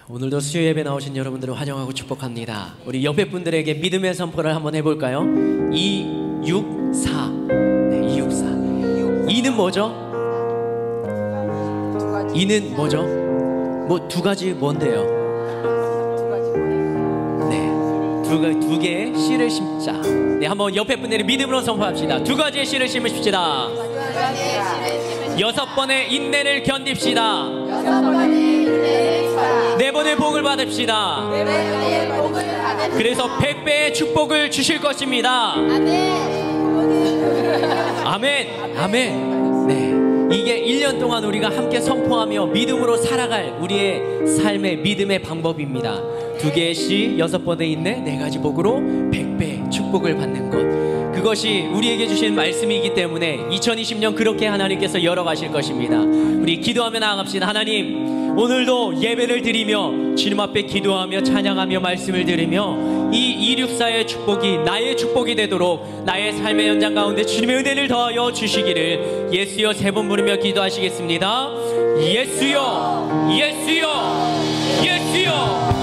오늘도 수요 예배 나오신 여러분들을 환영하고 축복합니다. 우리 옆에 분들에게 믿음의 선포를 한번 해볼까요? 264. 네, 264. 2는 뭐죠? 2는 뭐죠? 뭐 두 가지 뭔데요? 네, 두 개의 씨를 심자. 네, 한번 옆에 분들이 믿음으로 선포합시다. 두 가지의 씨를 심으십시다. 6번의 인내를 견딥시다. 4번의 복을 받읍시다. 그래서 100배의 축복을 주실 것입니다. 아멘. 아멘. 네, 이게 1년 동안 우리가 함께 선포하며 믿음으로 살아갈 우리의 삶의 믿음의 방법입니다. 2개의 씨, 6번의 인내, 4가지 복으로 100배의 축복을 받는 것. 그것이 우리에게 주신 말씀이기 때문에 2020년 그렇게 하나님께서 열어가실 것입니다. 우리 기도하며 나아갑시다. 하나님, 오늘도 예배를 드리며 주님 앞에 기도하며 찬양하며 말씀을 들으며 이 264의 축복이 나의 축복이 되도록 나의 삶의 현장 가운데 주님의 은혜를 더하여 주시기를 예수여 3번 부르며 기도하시겠습니다. 예수여, 예수여, 예수여.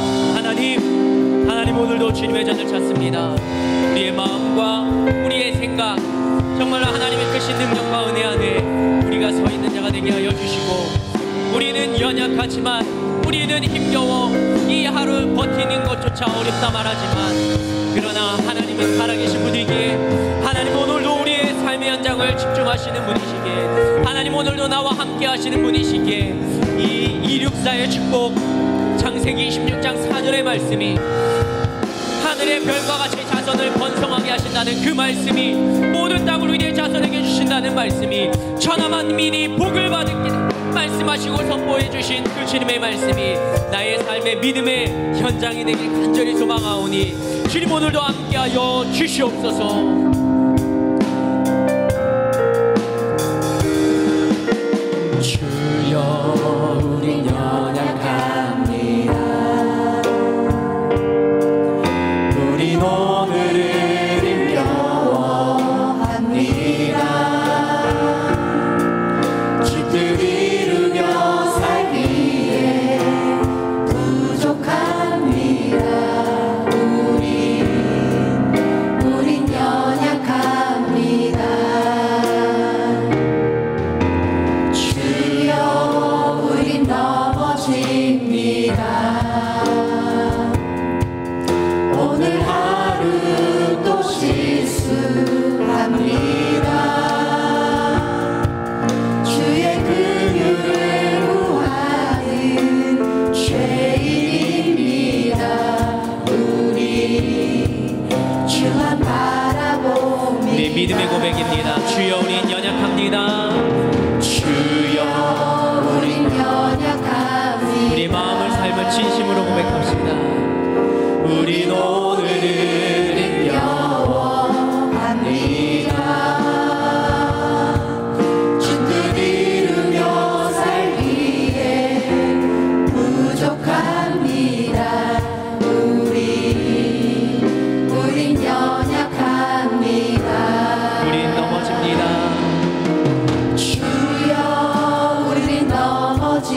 하나님 오늘도 주님의 전을 찾습니다. 우리의 마음과 우리의 생각, 정말로 하나님의 크신 능력과 은혜 안에 우리가 서 있는 자가 되게 하여 주시고, 우리는 연약하지만, 우리는 힘겨워 이 하루 버티는 것조차 어렵다 말하지만, 그러나 하나님은 살아계신 분이기에, 하나님 오늘도 우리의 삶의 현장을 집중하시는 분이시기에, 하나님 오늘도 나와 함께 하시는 분이시기에, 이 264의 축복, 창세기 26장 4절의 말씀이 하늘의 별과 같이 자손을 번성하게 하신다는 그 말씀이, 모든 땅을 위해 자손에게 주신다는 말씀이, 천하만민이 복을 받게 말씀하시고 선포해 주신 그 주님의 말씀이 나의 삶의 믿음의 현장이 되길 간절히 소망하오니 주님 오늘도 함께하여 주시옵소서. 주여, 우린 연약합니다. 우린 오늘을 힘겨워합니다. 주뜻 이루며 살기에 부족합니다. 우린 연약합니다. 주여, 우린 넘어집니다. 오늘 하루 또 실수합니다. 주의 긍휼을 구하는 죄인입니다. 우리 주만 바라봅니다. 네, 믿음의 고백입니다. 주여, 우린 연약합니다. 주여, 우린 연약합니다. 우리 마음을 삶을 진심으로 고백합시다. 우린 오늘을 힘겨워합니다. 주뜻 이루며 살기에 부족합니다. 우린 연약합니다. 우린 넘어집니다. 주여, 우린 넘어집니다.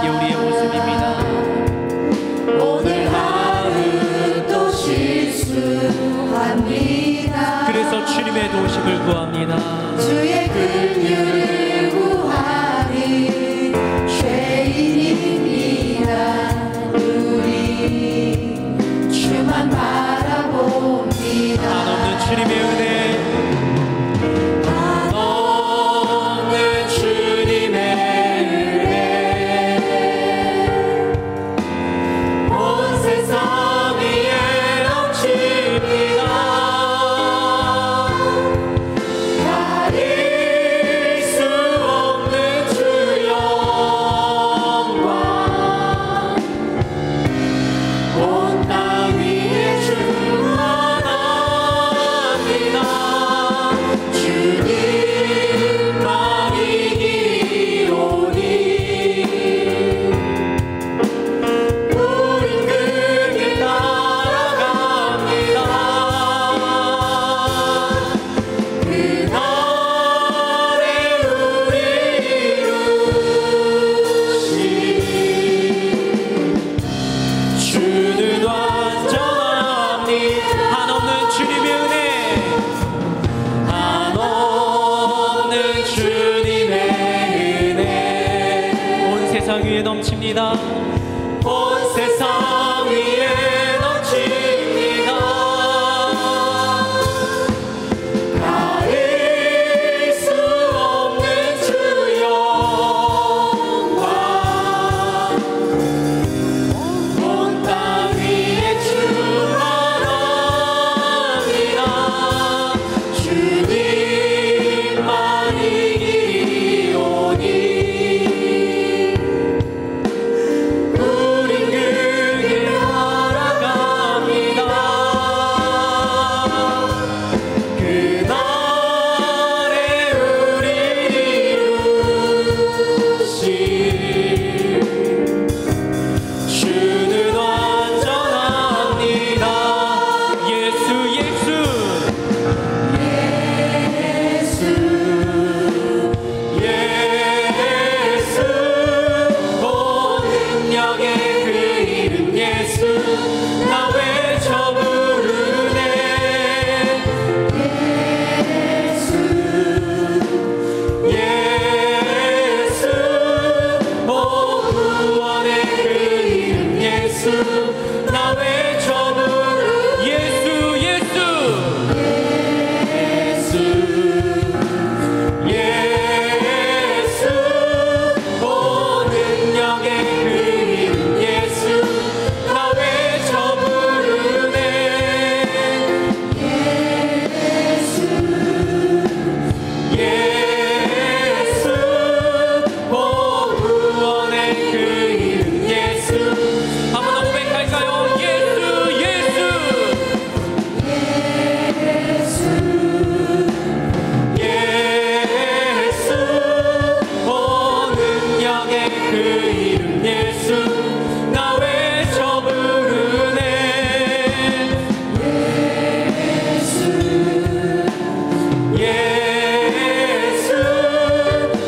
이 우리의 모습입니다. 오늘 하루 또 실수합니다. 그래서 주님의 도우심을 구합니다. 주의 긍휼을 구하는 죄인입니다. 우리 주만 바라봅니다. 한없는 주님의 은혜, 한없는 주님의 은혜, 온 세상 위에 넘칩니다. 가릴 수 세상 위에 넘칩니다. 온 세상 위에 넘칩니다. 가릴 수 없는 주 영광, 온 땅 위에 충만합니다. 주님만이 길이오니 우린 그 길 따라갑니다. 그날에 우릴 이루실 주는 완전합니다. 예수 예수 예수 온 능력의 그 이름 예수 나 외쳐 부르네. 예수 오 구원의 그 이름 예수 나 외쳐 부르 예수 예수 예수 오 능력의 그 이름 예수 나 외쳐 부르네. 예수 오 구원의 그 이름 예수 한번 더 고백할까요? 예수 예수 예수 오 능력의 그 이름 예수 나 외쳐 부르네. 예수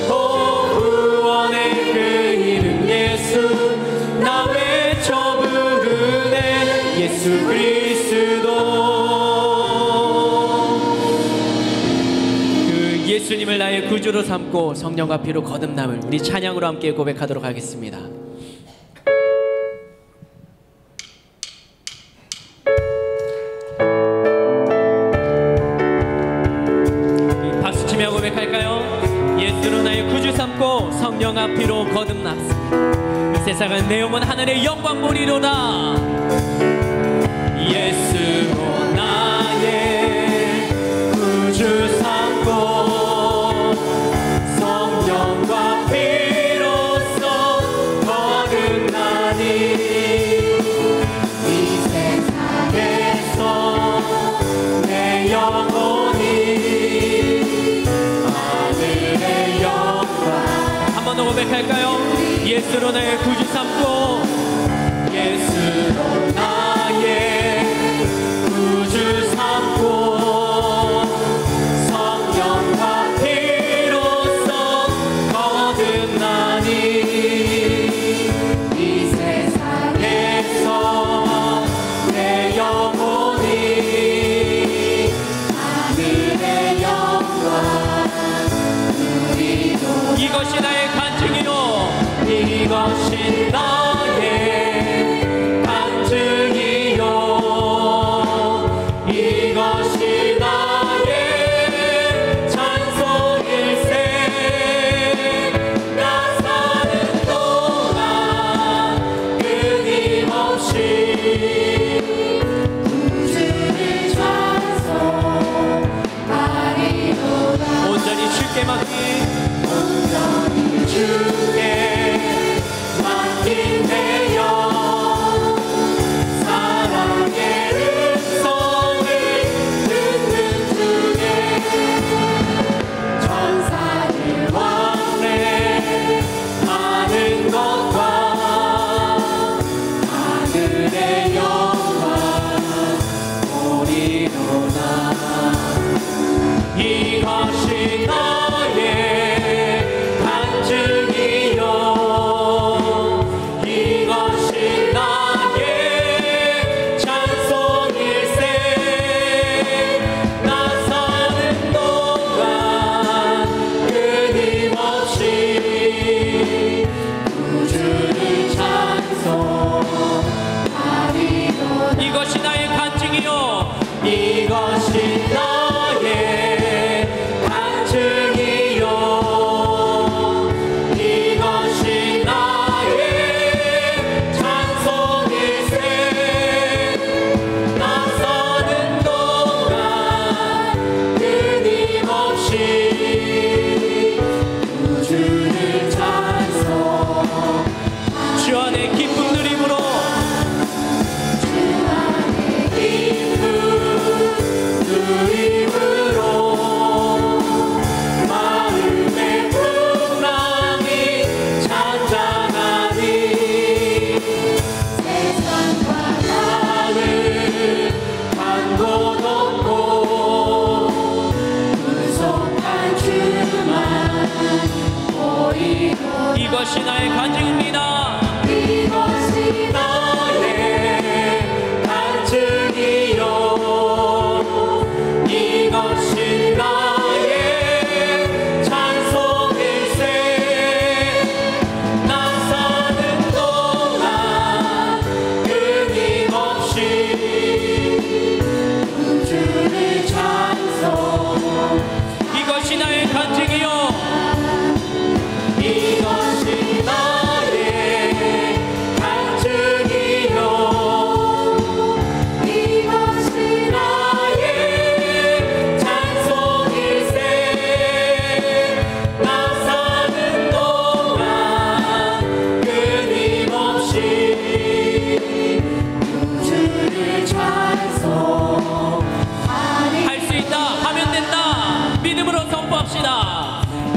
오 구원의 그 이름 예수 나 외쳐 부르네. 예수 그리스도 그 예수님을 나의 구주로 삼고 성령과 피로 거듭남을 우리 찬양으로 함께 고백하도록 하겠습니다. 박수치며 고백할까요? 예수로 나의 구주 삼고 성령과 피로 거듭났습니다. 이 세상은 내 영혼 하늘의 영광 보리로다. 예수로 나의 구주 삼고 성령과 피로써 거듭나니 이 세상에서 내 영혼이 하늘의 영광 한 번 더 고백할까요? 예수로 나의 구주 삼고 예수로 나의 구주 삼고 성령과 피로써 거듭나니 이 세상에서 내 영혼이 하늘의 영광 이것이 나의 간증이요 이것이 나의 간증이요 이것이 나의 찬송일세 나 사는 동안 끊임없이 구주를 찬송하리로다. 온전히 주께 맡긴 온전히 주께 맡긴 나의 간증입니다. 이것이 나의 간증이요 이것이 나의 찬송일세 난 사는 동안 끊임없이 우주를 찬송 이것이 나의 간증이요 이것이 나의 간증이요 이것이 나의 찬송일세 나 사는 동안 끊임없이 우주를 찬송하리 할 수 있다 하면 된다 믿음으로 선포합시다.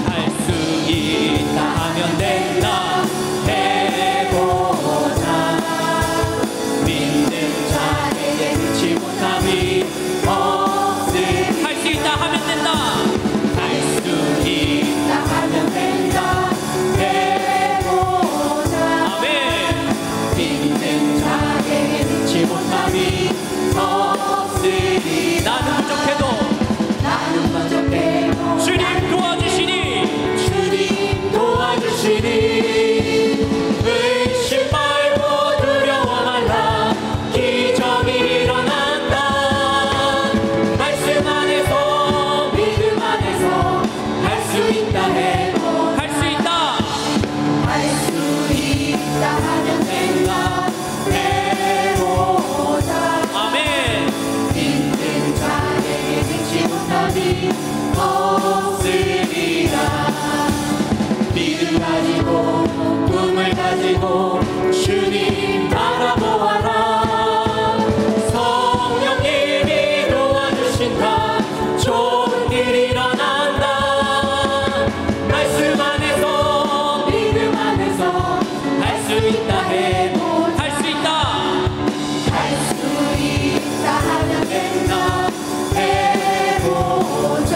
할 수 있다 하면 된다 해보자 믿는 자에게 그치 못함이 없으리 할 수 있다 하면 된다. 할 수 있다 하면 된다 해보자 아멘. 믿는 자에게 그치 못함이 없으리 나는 부족해도 나는 부족해도 주님 도와주시니 주님 도와주시니 의심 말고 두려워 말라 기적이 일어난다 말씀 안에서 믿음 안에서 할 수 있다 해도 할 수 있다. 할 수 있다 하면 된다 해보자 아멘. 믿는 자에게 그치 못함이 없으리라 믿음 가지고 꿈을 가지고 주님 바라보아라 성령님이 도와주신다 좋은 일 일어난다 말씀 안에서 믿음 안에서 할 수 있다 해도 할 수 있다. 할 수 있다 하면 된다 해보자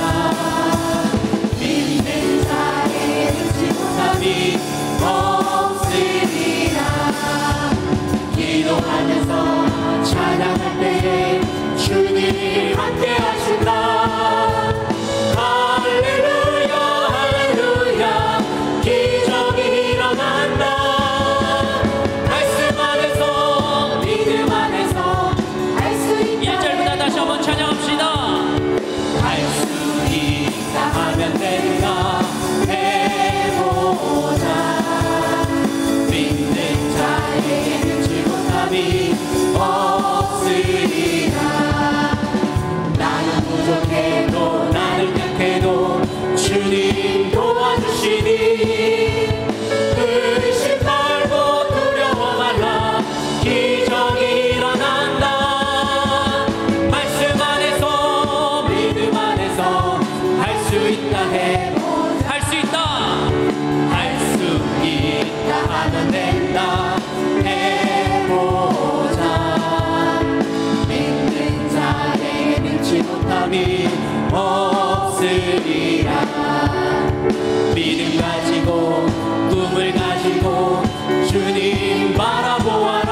믿는 자에게 그치 못함이 없으리라 기도하면서 찬양할 때에 주님 함께 하신다 할렐루야 할렐루야 기적이 일어난다 말씀 안에서 믿음 안에서 할 수 있다 1절보다 다시 한번 찬양합시다. 할 수 있다 하면 된다 해보자 믿는 자에게 그치 못함이 없으리라 나는 부족해도 나는 약해도 주님 도와주시니 의심 말고 두려워 말라 기적이 일어난다 말씀 안에서 믿음 안에서 할 수 있다 해보자 할 수 있다. 할 수 있다 하면 된다 해보자 믿는 자에게 능치 못함이 없으리라 믿음 가지고 꿈을 가지고 주님 바라보아라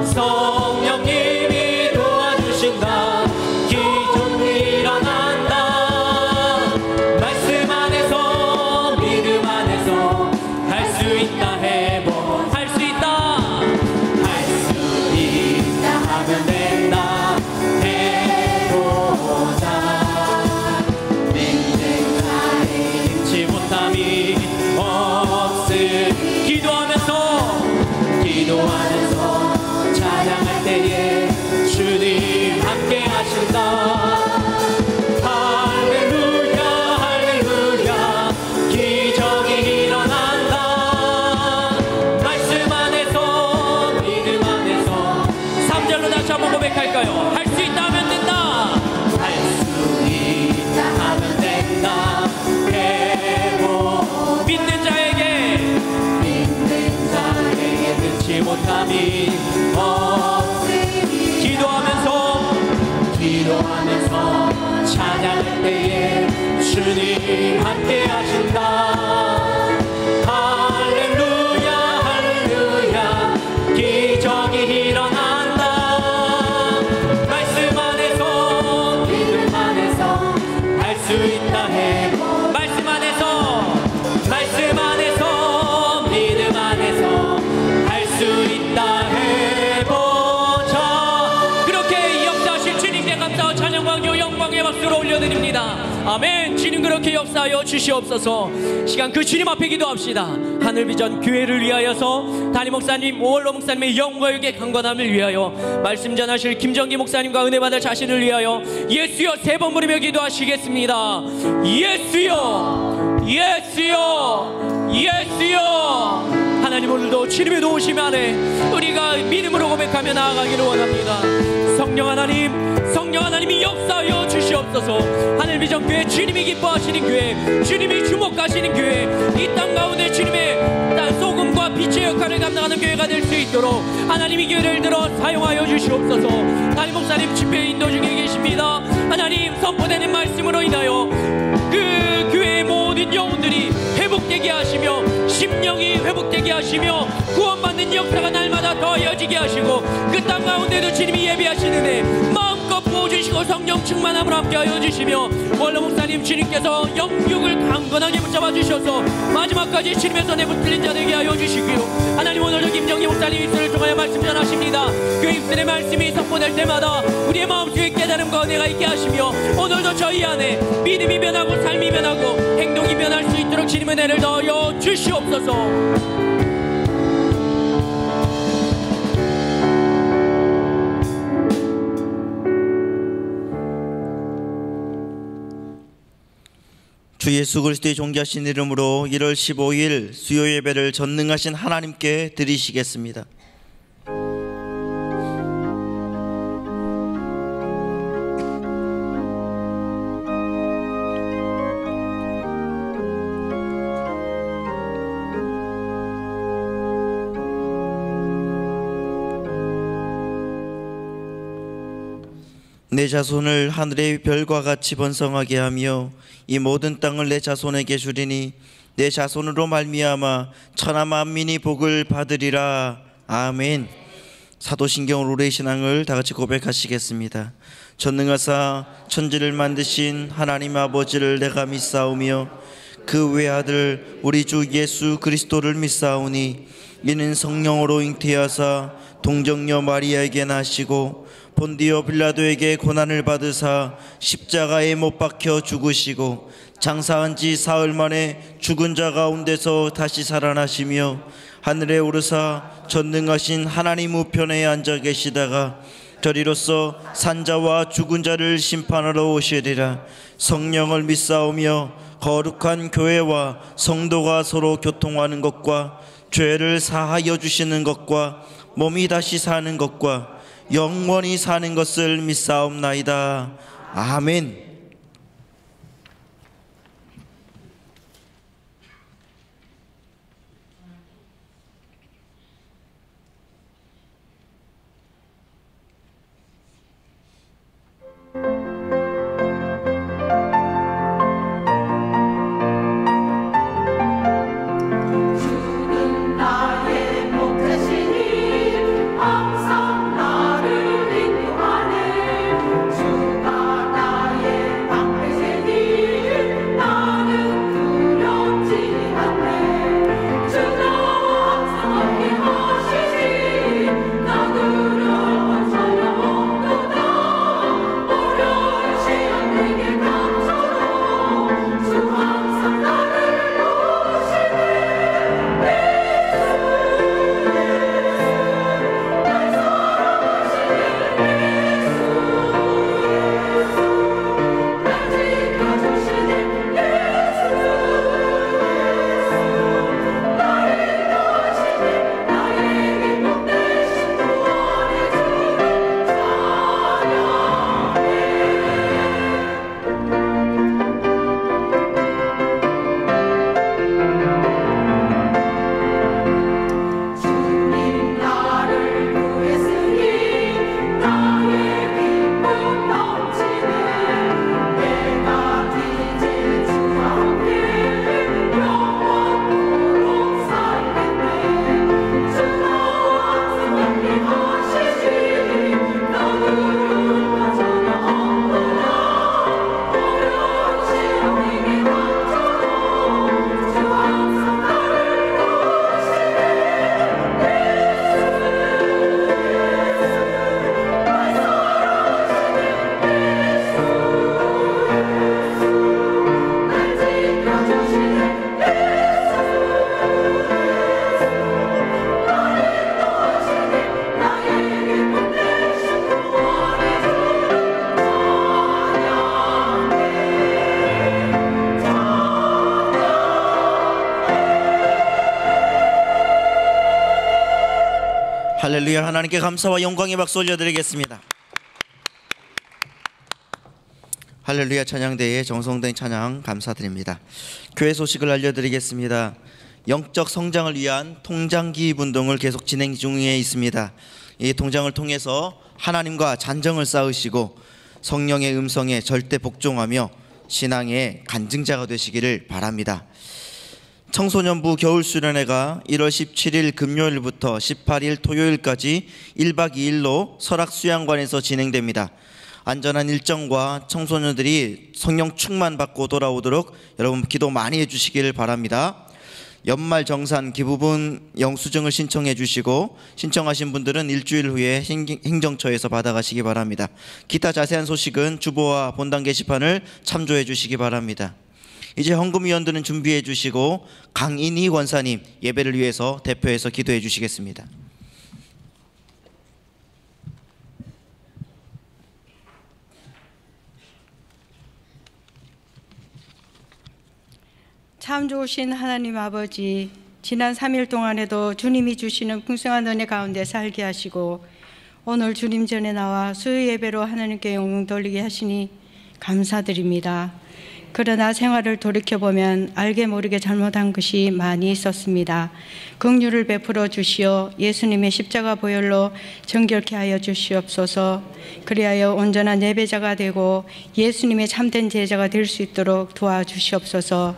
성령님이 도와주신다 기적이 일어난다 말씀 안에서 믿음 안에서 할 수 있다 해보 할 수 있다. 할 수 있다 하면 된다 해보자 믿는 자의 능치 못함이 없으리 기도하면서 찬양할 때에 주님 함께 하신다 할렐루야 할렐루야 기적이 일어난다 말씀 안에서 믿음 안에서 3절로 다시 한번 고백할까요? 할 수 있다 하면 된다. 할 수 있다 하면 된다 해보 믿는 자에게 능치 못함이 없으리 기도하면서 찬양할 때에 주님 함께 하신다 역사하여 주시옵소서. 시간 그 주님 앞에 기도합시다. 하늘비전 교회를 위하여서 담임 목사님, 오월로 목사님의 영광에게 강건함을 위하여, 말씀 전하실 김정기 목사님과 은혜 받을 자신을 위하여 예수여 세 번 부르며 기도하시겠습니다. 예수여, 예수여, 예수여. 하나님, 오늘도 주님의 도우심 안에 우리가 믿음으로 고백하며 나아가기를 원합니다. 성령 하나님, 성령 하나님이 역사하여 주시옵소서. 하늘비전 교회, 주님이 기뻐하시는 교회, 주님이 주목하시는 교회, 이 땅 가운데 주님의 소금과 빛의 역할을 감당하는 교회가 될 수 있도록 하나님이 교회를 들어 사용하여 주시옵소서. 담임 목사님 집회 인도 중에 계십니다. 하나님, 선포되는 말씀으로 인하여 그 교회의 모든 영혼들이 회복되게 하시며, 심령이 회복되게 하시며, 구원받는 역사가 날마다 더해지게 하시고, 그 땅 가운데도 주님이 예비하시는 마음껏 부어주시고 성령 충만함을 함께하여 주시며, 원로 목사님 주님께서 영육을 강건하게 붙잡아 주셔서 마지막까지 주님의 손에 붙들린 자 되게 하여 주시고요. 하나님, 오늘도 김정희 목사님 입술을 통하여 말씀 전하십니다. 그 입술의 말씀이 선포될 때마다 우리의 마음속에 깨달음과 은혜가 있게 하시며, 오늘도 저희 안에 믿음이 변하고 삶이 변하고 행동이 변할 수 있도록 주님의 은혜를 더하여 주시옵소서. 주 예수 그리스도의 존귀하신 이름으로 1월 15일 수요 예배를 전능하신 하나님께 드리시겠습니다. 내 자손을 하늘의 별과 같이 번성하게 하며 이 모든 땅을 내 자손에게 주리니 내 자손으로 말미암아 천하 만민이 복을 받으리라. 아멘. 사도신경 룰의 신앙을 다 같이 고백하시겠습니다. 전능하사 천지를 만드신 하나님 아버지를 내가 믿사오며 그 외아들 우리 주 예수 그리스도를 믿사오니 이는 성령으로 잉태하사 동정녀 마리아에게 나시고 본디오 빌라도에게 고난을 받으사 십자가에 못 박혀 죽으시고 장사한 지 사흘 만에 죽은 자 가운데서 다시 살아나시며 하늘에 오르사 전능하신 하나님 우편에 앉아 계시다가 저리로서 산자와 죽은 자를 심판하러 오시리라. 성령을 믿사오며 거룩한 교회와 성도가 서로 교통하는 것과 죄를 사하여 주시는 것과 몸이 다시 사는 것과 영원히 사는 것을 믿사옵나이다. 아멘. 항상 나를 인도하네. 주가 나의 할렐루야. 하나님께 감사와 영광의 박수 올려드리겠습니다. 할렐루야. 찬양대의 정성된 찬양 감사드립니다. 교회 소식을 알려드리겠습니다. 영적 성장을 위한 통장기입 운동을 계속 진행 중에 있습니다. 이 통장을 통해서 하나님과 잔정을 쌓으시고 성령의 음성에 절대 복종하며 신앙의 간증자가 되시기를 바랍니다. 청소년부 겨울수련회가 1월 17일 금요일부터 18일 토요일까지 1박 2일로 설악수양관에서 진행됩니다. 안전한 일정과 청소년들이 성령 충만 받고 돌아오도록 여러분 기도 많이 해주시기를 바랍니다. 연말 정산 기부분 영수증을 신청해 주시고 신청하신 분들은 일주일 후에 행정처에서 받아가시기 바랍니다. 기타 자세한 소식은 주보와 본당 게시판을 참조해 주시기 바랍니다. 이제 헌금위원들은 준비해 주시고 강인희 권사님 예배를 위해서 대표해서 기도해 주시겠습니다. 참 좋으신 하나님 아버지, 지난 3일 동안에도 주님이 주시는 풍성한 은혜 가운데 살게 하시고 오늘 주님 전에 나와 수요 예배로 하나님께 영광 돌리게 하시니 감사드립니다. 그러나 생활을 돌이켜보면 알게 모르게 잘못한 것이 많이 있었습니다. 긍휼을 베풀어 주시어 예수님의 십자가 보혈로 정결케 하여 주시옵소서. 그리하여 온전한 예배자가 되고 예수님의 참된 제자가 될 수 있도록 도와주시옵소서.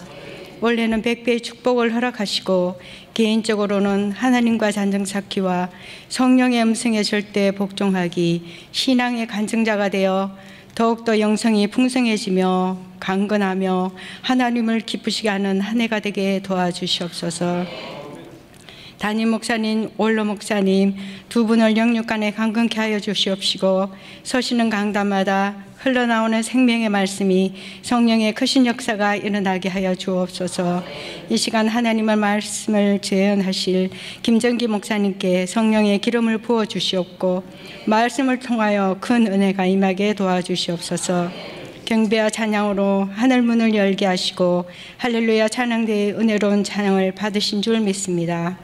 원래는 100배의 축복을 허락하시고 개인적으로는 하나님과 잔정 쌓기와 성령의 음성에 절대 복종하기, 신앙의 간증자가 되어 더욱더 영성이 풍성해지며 강건하며 하나님을 기쁘시게 하는 한 해가 되게 도와주시옵소서. 담임 목사님, 원로 목사님 두 분을 영육간에 강건케 하여 주시옵시고 서시는 강단마다 흘러나오는 생명의 말씀이 성령의 크신 역사가 일어나게 하여 주옵소서. 이 시간 하나님의 말씀을 재현하실 김정기 목사님께 성령의 기름을 부어 주시옵고 말씀을 통하여 큰 은혜가 임하게 도와주시옵소서. 경배와 찬양으로 하늘문을 열게 하시고 할렐루야 찬양대의 은혜로운 찬양을 받으신 줄 믿습니다.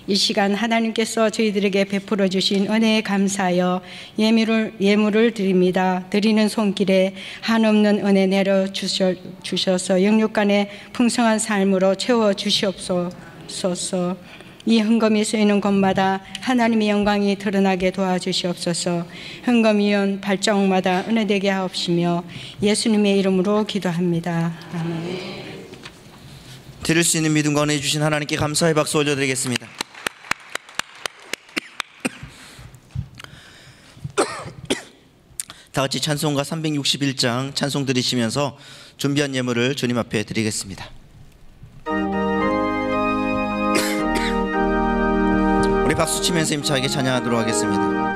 이 시간 하나님께서 저희들에게 베풀어 주신 은혜에 감사하여 예물을 드립니다. 드리는 손길에 한없는 은혜 내려 주셔서 영육간의 풍성한 삶으로 채워 주시옵소서. 이 헌금이 쓰이는 곳마다 하나님의 영광이 드러나게 도와주시옵소서. 헌금위원 발자국마다 은혜되게 하옵시며 예수님의 이름으로 기도합니다. 아멘. 드릴 수 있는 믿음과 은혜 주신 하나님께 감사의 박수 올려드리겠습니다. 다 같이 찬송가 361장 찬송 드리시면서 준비한 예물을 주님 앞에 드리겠습니다. 우리 박수 치면서 힘차게 찬양하도록 하겠습니다.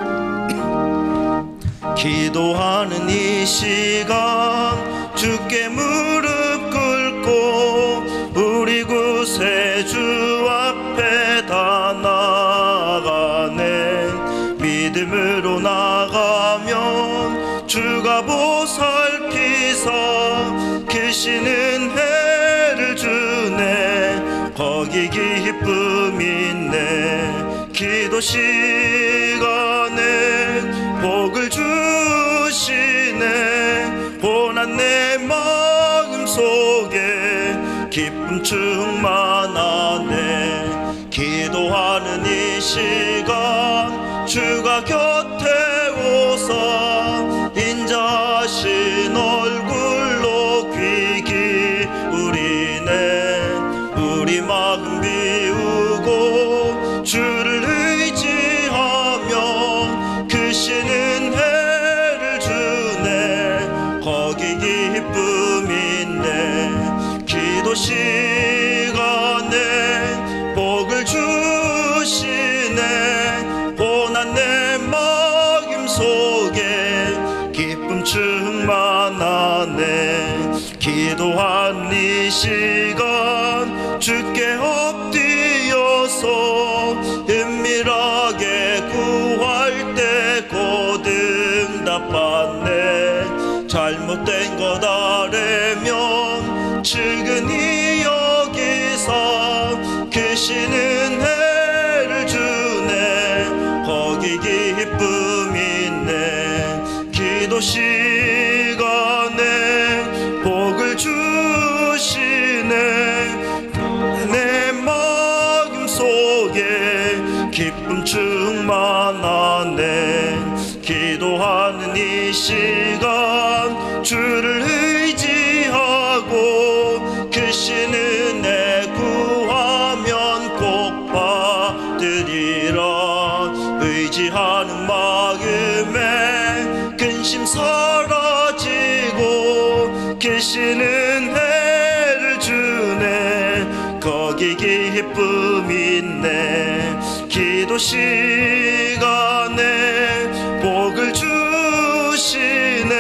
기도하는 이 시간 주께 무릎 꿇고 우리 구세주 앞에 다 나가네. 믿음으로 나가면 주가 보살피사 크신 은혜를 주네. 거기 기쁨 있네. 기도 시간에 복을 주시네. 고난 내 마음 속에 기쁨 충만하네. 기도하는 이 시간 주가 곁에 오사 인자신 얼굴로 귀 기울이네. 우리 마음 비우고 주를 의지하며 크신 은혜를 주네. 거기 기쁨 있네. 기도 시간에 복을 주시네. 고난 내 마음 속에 기쁨 충만하네. 기도한 이 시간 주께 엎드려서 은밀하게 구할 때 곧 응답받네. 잘못된 것 아래면 측은히 여기사 크신 은혜를 주네. 시간에 복을 주시네. 내 마음 속에 기쁨 충만하네. 기도하는 이 시간 주를 의지하고 크신 은혜 구하면 꼭 받으리라. 의지하는 마음에 근심 사라지고 크신 은혜를 주네. 거기 기쁨 있네. 기도 시간에 복을 주시네.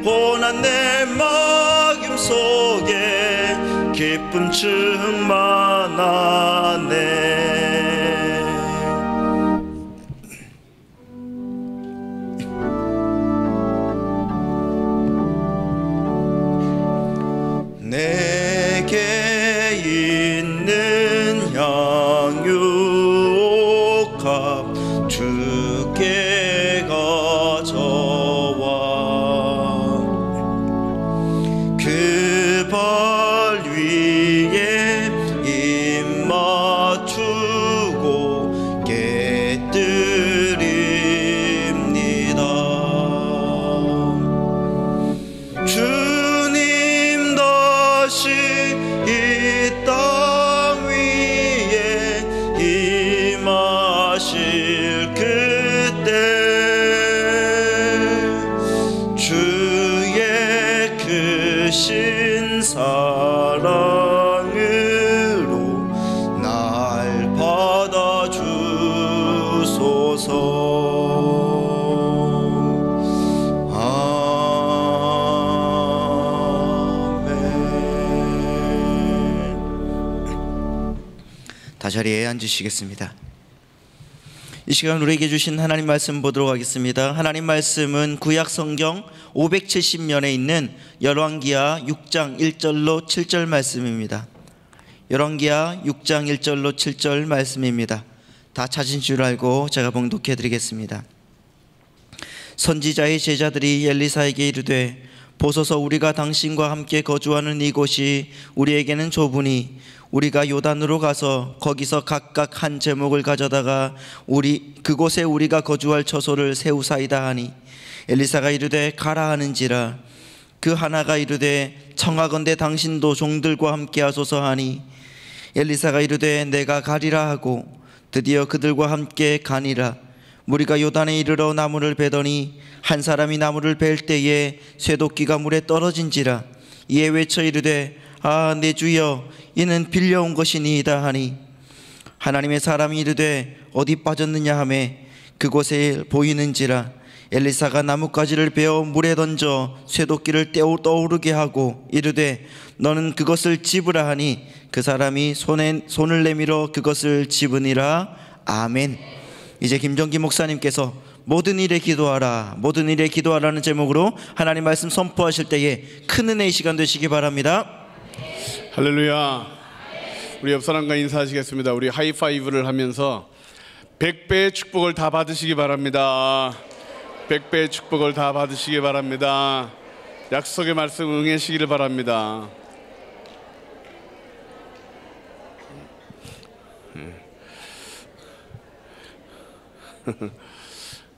고난 내 마음 속에 기쁨 충만하네. 내게 있는 양육값 주께 가져와. 그 발 위에 입 맞추고 깨뜨립니다. 주님 다시 이 땅 위에 임하실 그때 주의 크신 사랑으로 날 받아주소서. 아멘. 다 자리에 앉으시겠습니다. 이 시간 우리에게 주신 하나님 말씀 보도록 하겠습니다. 하나님 말씀은 구약 성경 570년에 있는 열왕기하 6장 1절로 7절 말씀입니다. 열왕기하 6장 1절로 7절 말씀입니다. 다 찾은 줄 알고 제가 봉독해 드리겠습니다. 선지자의 제자들이 엘리사에게 이르되 보소서 우리가 당신과 함께 거주하는 이곳이 우리에게는 좁으니 우리가 요단으로 가서 거기서 각각 한 제목을 가져다가 그곳에 우리가 거주할 처소를 세우사이다 하니 엘리사가 이르되 가라 하는지라. 그 하나가 이르되 청하건대 당신도 종들과 함께 하소서 하니 엘리사가 이르되 내가 가리라 하고 드디어 그들과 함께 가니라. 무리가 요단에 이르러 나무를 베더니 한 사람이 나무를 벨 때에 쇠도끼가 물에 떨어진지라. 이에 외쳐 이르되 아 내 주여 이는 빌려온 것이니이다 하니 하나님의 사람이 이르되 어디 빠졌느냐 하매 그곳에 보이는지라. 엘리사가 나뭇가지를 베어 물에 던져 쇠도끼를 떠오르게 하고 이르되 너는 그것을 집으라 하니 그 사람이 손을 내밀어 그것을 집으니라. 아멘. 이제 김정기 목사님께서 모든 일에 기도하라, 모든 일에 기도하라는 제목으로 하나님 말씀 선포하실 때에 큰 은혜의 시간 되시기 바랍니다. 할렐루야. 우리 옆 사람과 인사하시겠습니다. 우리 하이파이브를 하면서 100배의 축복을 다 받으시기 바랍니다. 100배의 축복을 다 받으시기 바랍니다. 약속의 말씀 응하시기를 바랍니다.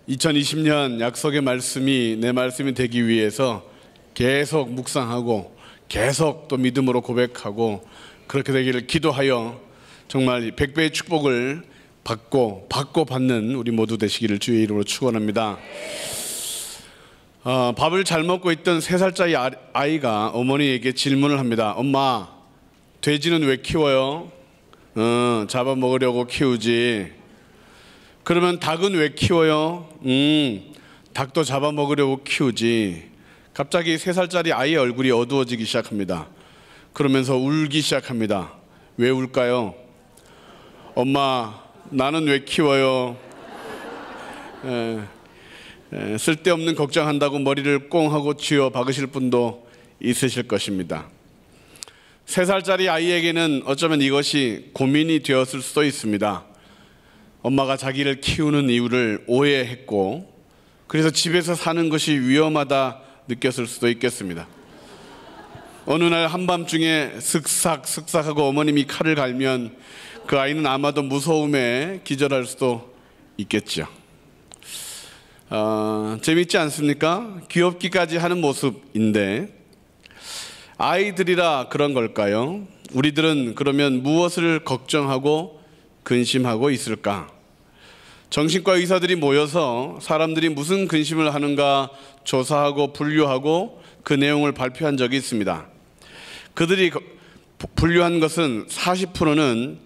2020년 약속의 말씀이 내 말씀이 되기 위해서 계속 묵상하고 계속 또 믿음으로 고백하고 그렇게 되기를 기도하여 정말 100배의 축복을 받고 받는 우리 모두 되시기를 주의 이름으로 축원합니다. 밥을 잘 먹고 있던 3살짜리 아이가 어머니에게 질문을 합니다. 엄마, 돼지는 왜 키워요? 잡아먹으려고 키우지. 그러면 닭은 왜 키워요? 닭도 잡아먹으려고 키우지. 갑자기 3살짜리 아이의 얼굴이 어두워지기 시작합니다. 그러면서 울기 시작합니다. 왜 울까요? 엄마, 나는 왜 키워요? 쓸데없는 걱정한다고 머리를 꽁 하고 쥐어 박으실 분도 있으실 것입니다. 3살짜리 아이에게는 어쩌면 이것이 고민이 되었을 수도 있습니다. 엄마가 자기를 키우는 이유를 오해했고 그래서 집에서 사는 것이 위험하다 느꼈을 수도 있겠습니다. 어느 날 한밤중에 슥싹슥싹하고 어머님이 칼을 갈면 그 아이는 아마도 무서움에 기절할 수도 있겠죠. 재밌지 않습니까? 귀엽기까지 하는 모습인데 아이들이라 그런 걸까요? 우리들은 그러면 무엇을 걱정하고 근심하고 있을까? 정신과 의사들이 모여서 사람들이 무슨 근심을 하는가 조사하고 분류하고 그 내용을 발표한 적이 있습니다. 그들이 분류한 것은 40%는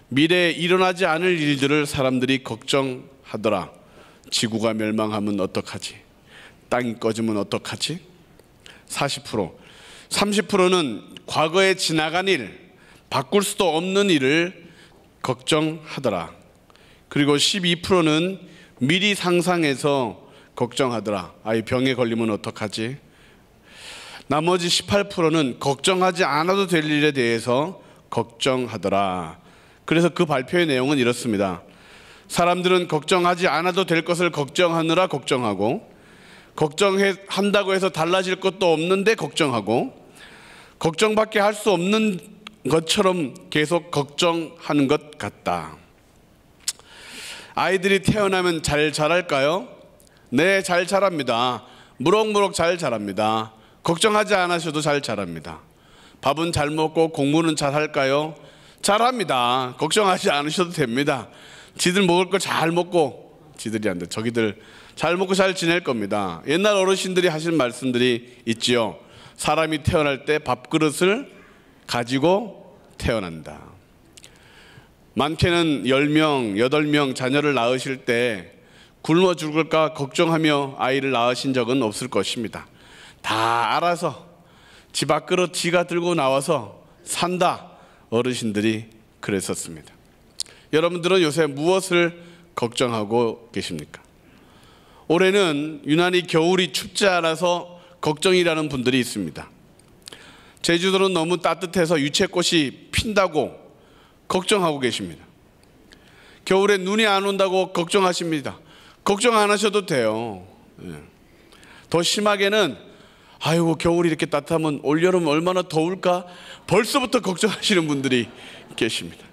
미래에 일어나지 않을 일들을 사람들이 걱정하더라. 지구가 멸망하면 어떡하지? 땅이 꺼지면 어떡하지? 40%. 30%는 과거에 지나간 일, 바꿀 수도 없는 일을 걱정하더라. 그리고 12%는 미리 상상해서 걱정하더라. 아이 병에 걸리면 어떡하지? 나머지 18%는 걱정하지 않아도 될 일에 대해서 걱정하더라. 그래서 그 발표의 내용은 이렇습니다. 사람들은 걱정하지 않아도 될 것을 걱정하느라 걱정하고, 걱정한다고 해서 달라질 것도 없는데 걱정하고, 걱정밖에 할 수 없는 것처럼 계속 걱정하는 것 같다. 아이들이 태어나면 잘 자랄까요? 네, 잘 자랍니다. 무럭무럭 잘 자랍니다. 걱정하지 않으셔도 잘 자랍니다. 밥은 잘 먹고 공부는 잘 할까요? 잘합니다. 걱정하지 않으셔도 됩니다. 지들 먹을 거 잘 먹고, 지들이 안 돼, 저기들 잘 먹고 잘 지낼 겁니다. 옛날 어르신들이 하신 말씀들이 있지요. 사람이 태어날 때 밥그릇을 가지고 태어난다. 많게는 10명, 8명 자녀를 낳으실 때 굶어 죽을까 걱정하며 아이를 낳으신 적은 없을 것입니다. 다 알아서 집 밥그릇 지가 들고 나와서 산다. 어르신들이 그랬었습니다. 여러분들은 요새 무엇을 걱정하고 계십니까? 올해는 유난히 겨울이 춥지 않아서 걱정이라는 분들이 있습니다. 제주도는 너무 따뜻해서 유채꽃이 핀다고 걱정하고 계십니다. 겨울에 눈이 안 온다고 걱정하십니다. 걱정 안 하셔도 돼요. 더 심하게는 아이고 겨울이 이렇게 따뜻하면 올여름 얼마나 더울까 벌써부터 걱정하시는 분들이 계십니다.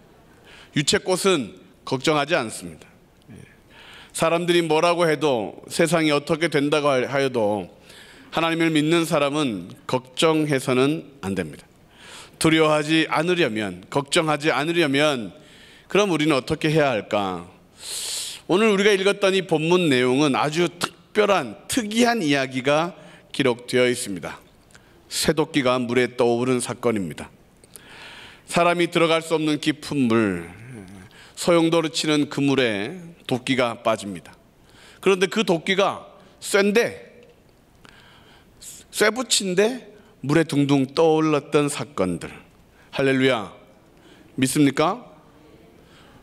유채꽃은 걱정하지 않습니다. 사람들이 뭐라고 해도 세상이 어떻게 된다고 하여도 하나님을 믿는 사람은 걱정해서는 안 됩니다. 두려워하지 않으려면, 걱정하지 않으려면 그럼 우리는 어떻게 해야 할까? 오늘 우리가 읽었던 이 본문 내용은 아주 특이한 이야기가 기록되어 있습니다. 새도끼가 물에 떠오른 사건입니다. 사람이 들어갈 수 없는 깊은 물, 소용돌이 치는 그 물에 도끼가 빠집니다. 그런데 그 도끼가 쇠붙인데 물에 둥둥 떠올랐던 사건들. 할렐루야. 믿습니까?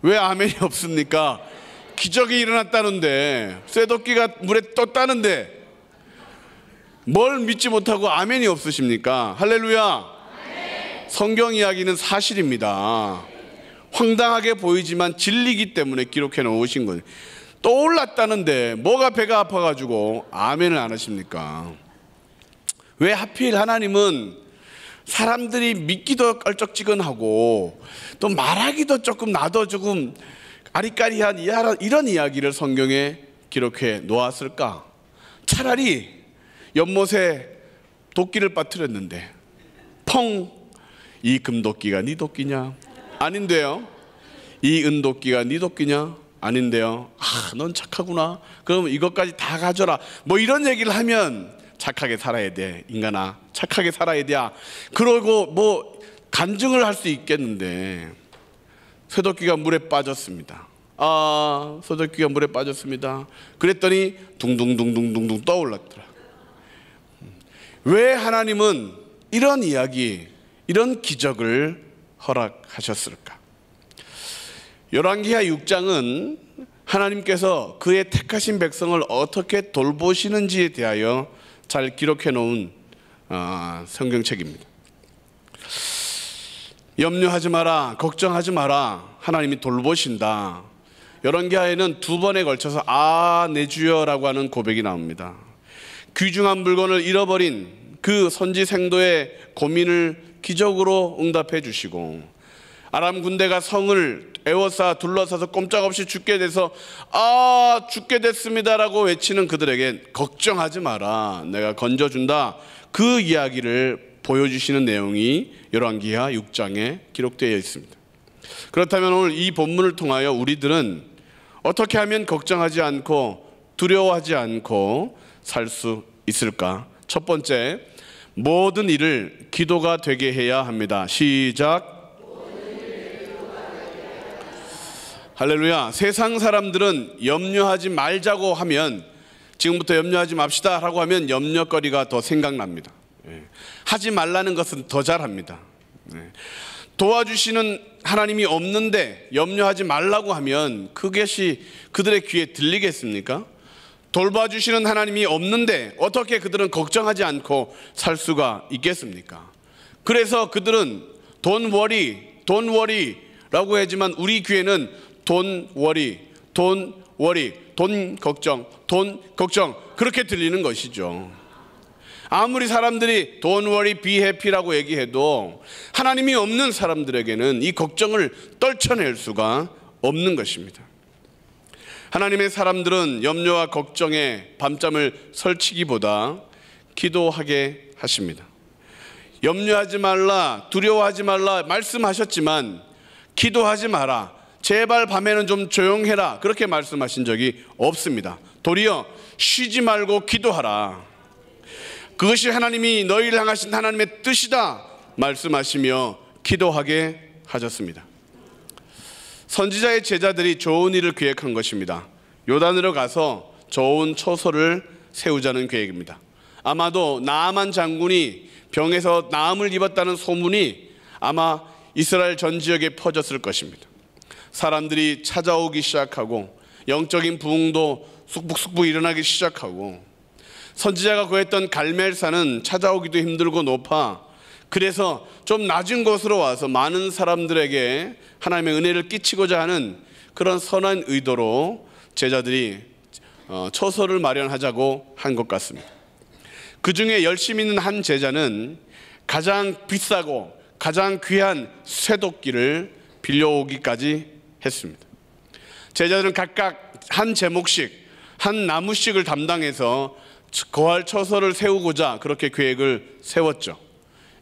왜 아멘이 없습니까? 기적이 일어났다는데, 쇠도끼가 물에 떴다는데 뭘 믿지 못하고 아멘이 없으십니까? 할렐루야. 성경 이야기는 사실입니다. 황당하게 보이지만 진리이기 때문에 기록해 놓으신 거예요. 떠올랐다는데 뭐가 배가 아파가지고 아멘을 안 하십니까? 왜 하필 하나님은 사람들이 믿기도 껄쩍지근하고 또 말하기도 조금 나도 조금 아리까리한 이런 이야기를 성경에 기록해 놓았을까? 차라리 연못에 도끼를 빠뜨렸는데 펑! 이 금도끼가 네 도끼냐? 아닌데요. 이 은도끼가 네 도끼냐? 아닌데요. 넌 착하구나. 그럼 이것까지 다 가져라. 뭐 이런 얘기를 하면 착하게 살아야 돼. 인간아, 착하게 살아야 돼. 그러고 뭐 간증을 할 수 있겠는데 쇠도끼가 물에 빠졌습니다. 쇠도끼가 물에 빠졌습니다. 그랬더니 둥둥둥둥둥둥 떠올랐더라. 왜 하나님은 이런 이야기, 이런 기적을 허락하셨을까? 열왕기하 6장은 하나님께서 그의 택하신 백성을 어떻게 돌보시는지에 대하여 잘 기록해 놓은 성경책입니다. 염려하지 마라, 걱정하지 마라, 하나님이 돌보신다. 열왕기하에는 2번에 걸쳐서 내 주여라고 하는 고백이 나옵니다. 귀중한 물건을 잃어버린 그 선지 생도의 고민을 기적으로 응답해 주시고, 아람 군대가 성을 에워싸 둘러싸서 꼼짝없이 죽게 돼서 죽게 됐습니다라고 외치는 그들에게 걱정하지 마라, 내가 건져준다, 그 이야기를 보여주시는 내용이 열왕기하 6장에 기록되어 있습니다. 그렇다면 오늘 이 본문을 통하여 우리들은 어떻게 하면 걱정하지 않고 두려워하지 않고 살 수 있을까? 첫 번째, 모든 일을 기도가 되게 해야 합니다. 시작. 할렐루야. 세상 사람들은 염려하지 말자고 하면, 지금부터 염려하지 맙시다 라고 하면 염려거리가 더 생각납니다. 하지 말라는 것은 더 잘합니다. 도와주시는 하나님이 없는데 염려하지 말라고 하면 그것이 그들의 귀에 들리겠습니까? 돌봐주시는 하나님이 없는데 어떻게 그들은 걱정하지 않고 살 수가 있겠습니까? 그래서 그들은 Don't worry 라고 하지만 우리 귀에는 Don't worry 돈 걱정 그렇게 들리는 것이죠. 아무리 사람들이 Don't worry, be happy라고 얘기해도 하나님이 없는 사람들에게는 이 걱정을 떨쳐낼 수가 없는 것입니다. 하나님의 사람들은 염려와 걱정에 밤잠을 설치기보다 기도하게 하십니다. 염려하지 말라, 두려워하지 말라 말씀하셨지만 기도하지 마라, 제발 밤에는 좀 조용해라, 그렇게 말씀하신 적이 없습니다. 도리어 쉬지 말고 기도하라, 그것이 하나님이 너희를 향하신 하나님의 뜻이다 말씀하시며 기도하게 하셨습니다. 선지자의 제자들이 좋은 일을 계획한 것입니다. 요단으로 가서 좋은 처소를 세우자는 계획입니다. 아마도 나아만 장군이 병에서 나음을 입었다는 소문이 아마 이스라엘 전 지역에 퍼졌을 것입니다. 사람들이 찾아오기 시작하고 영적인 부흥도 쑥북쑥북 일어나기 시작하고, 선지자가 구했던 갈멜산은 찾아오기도 힘들고 높아, 그래서 좀 낮은 곳으로 와서 많은 사람들에게 하나님의 은혜를 끼치고자 하는 그런 선한 의도로 제자들이 처소를 마련하자고 한 것 같습니다. 그 중에 열심히 있는 한 제자는 가장 비싸고 가장 귀한 쇠도끼를 빌려오기까지 했습니다. 제자들은 각각 한 제목씩, 한 나무씩을 담당해서 거할 처소를 세우고자 그렇게 계획을 세웠죠.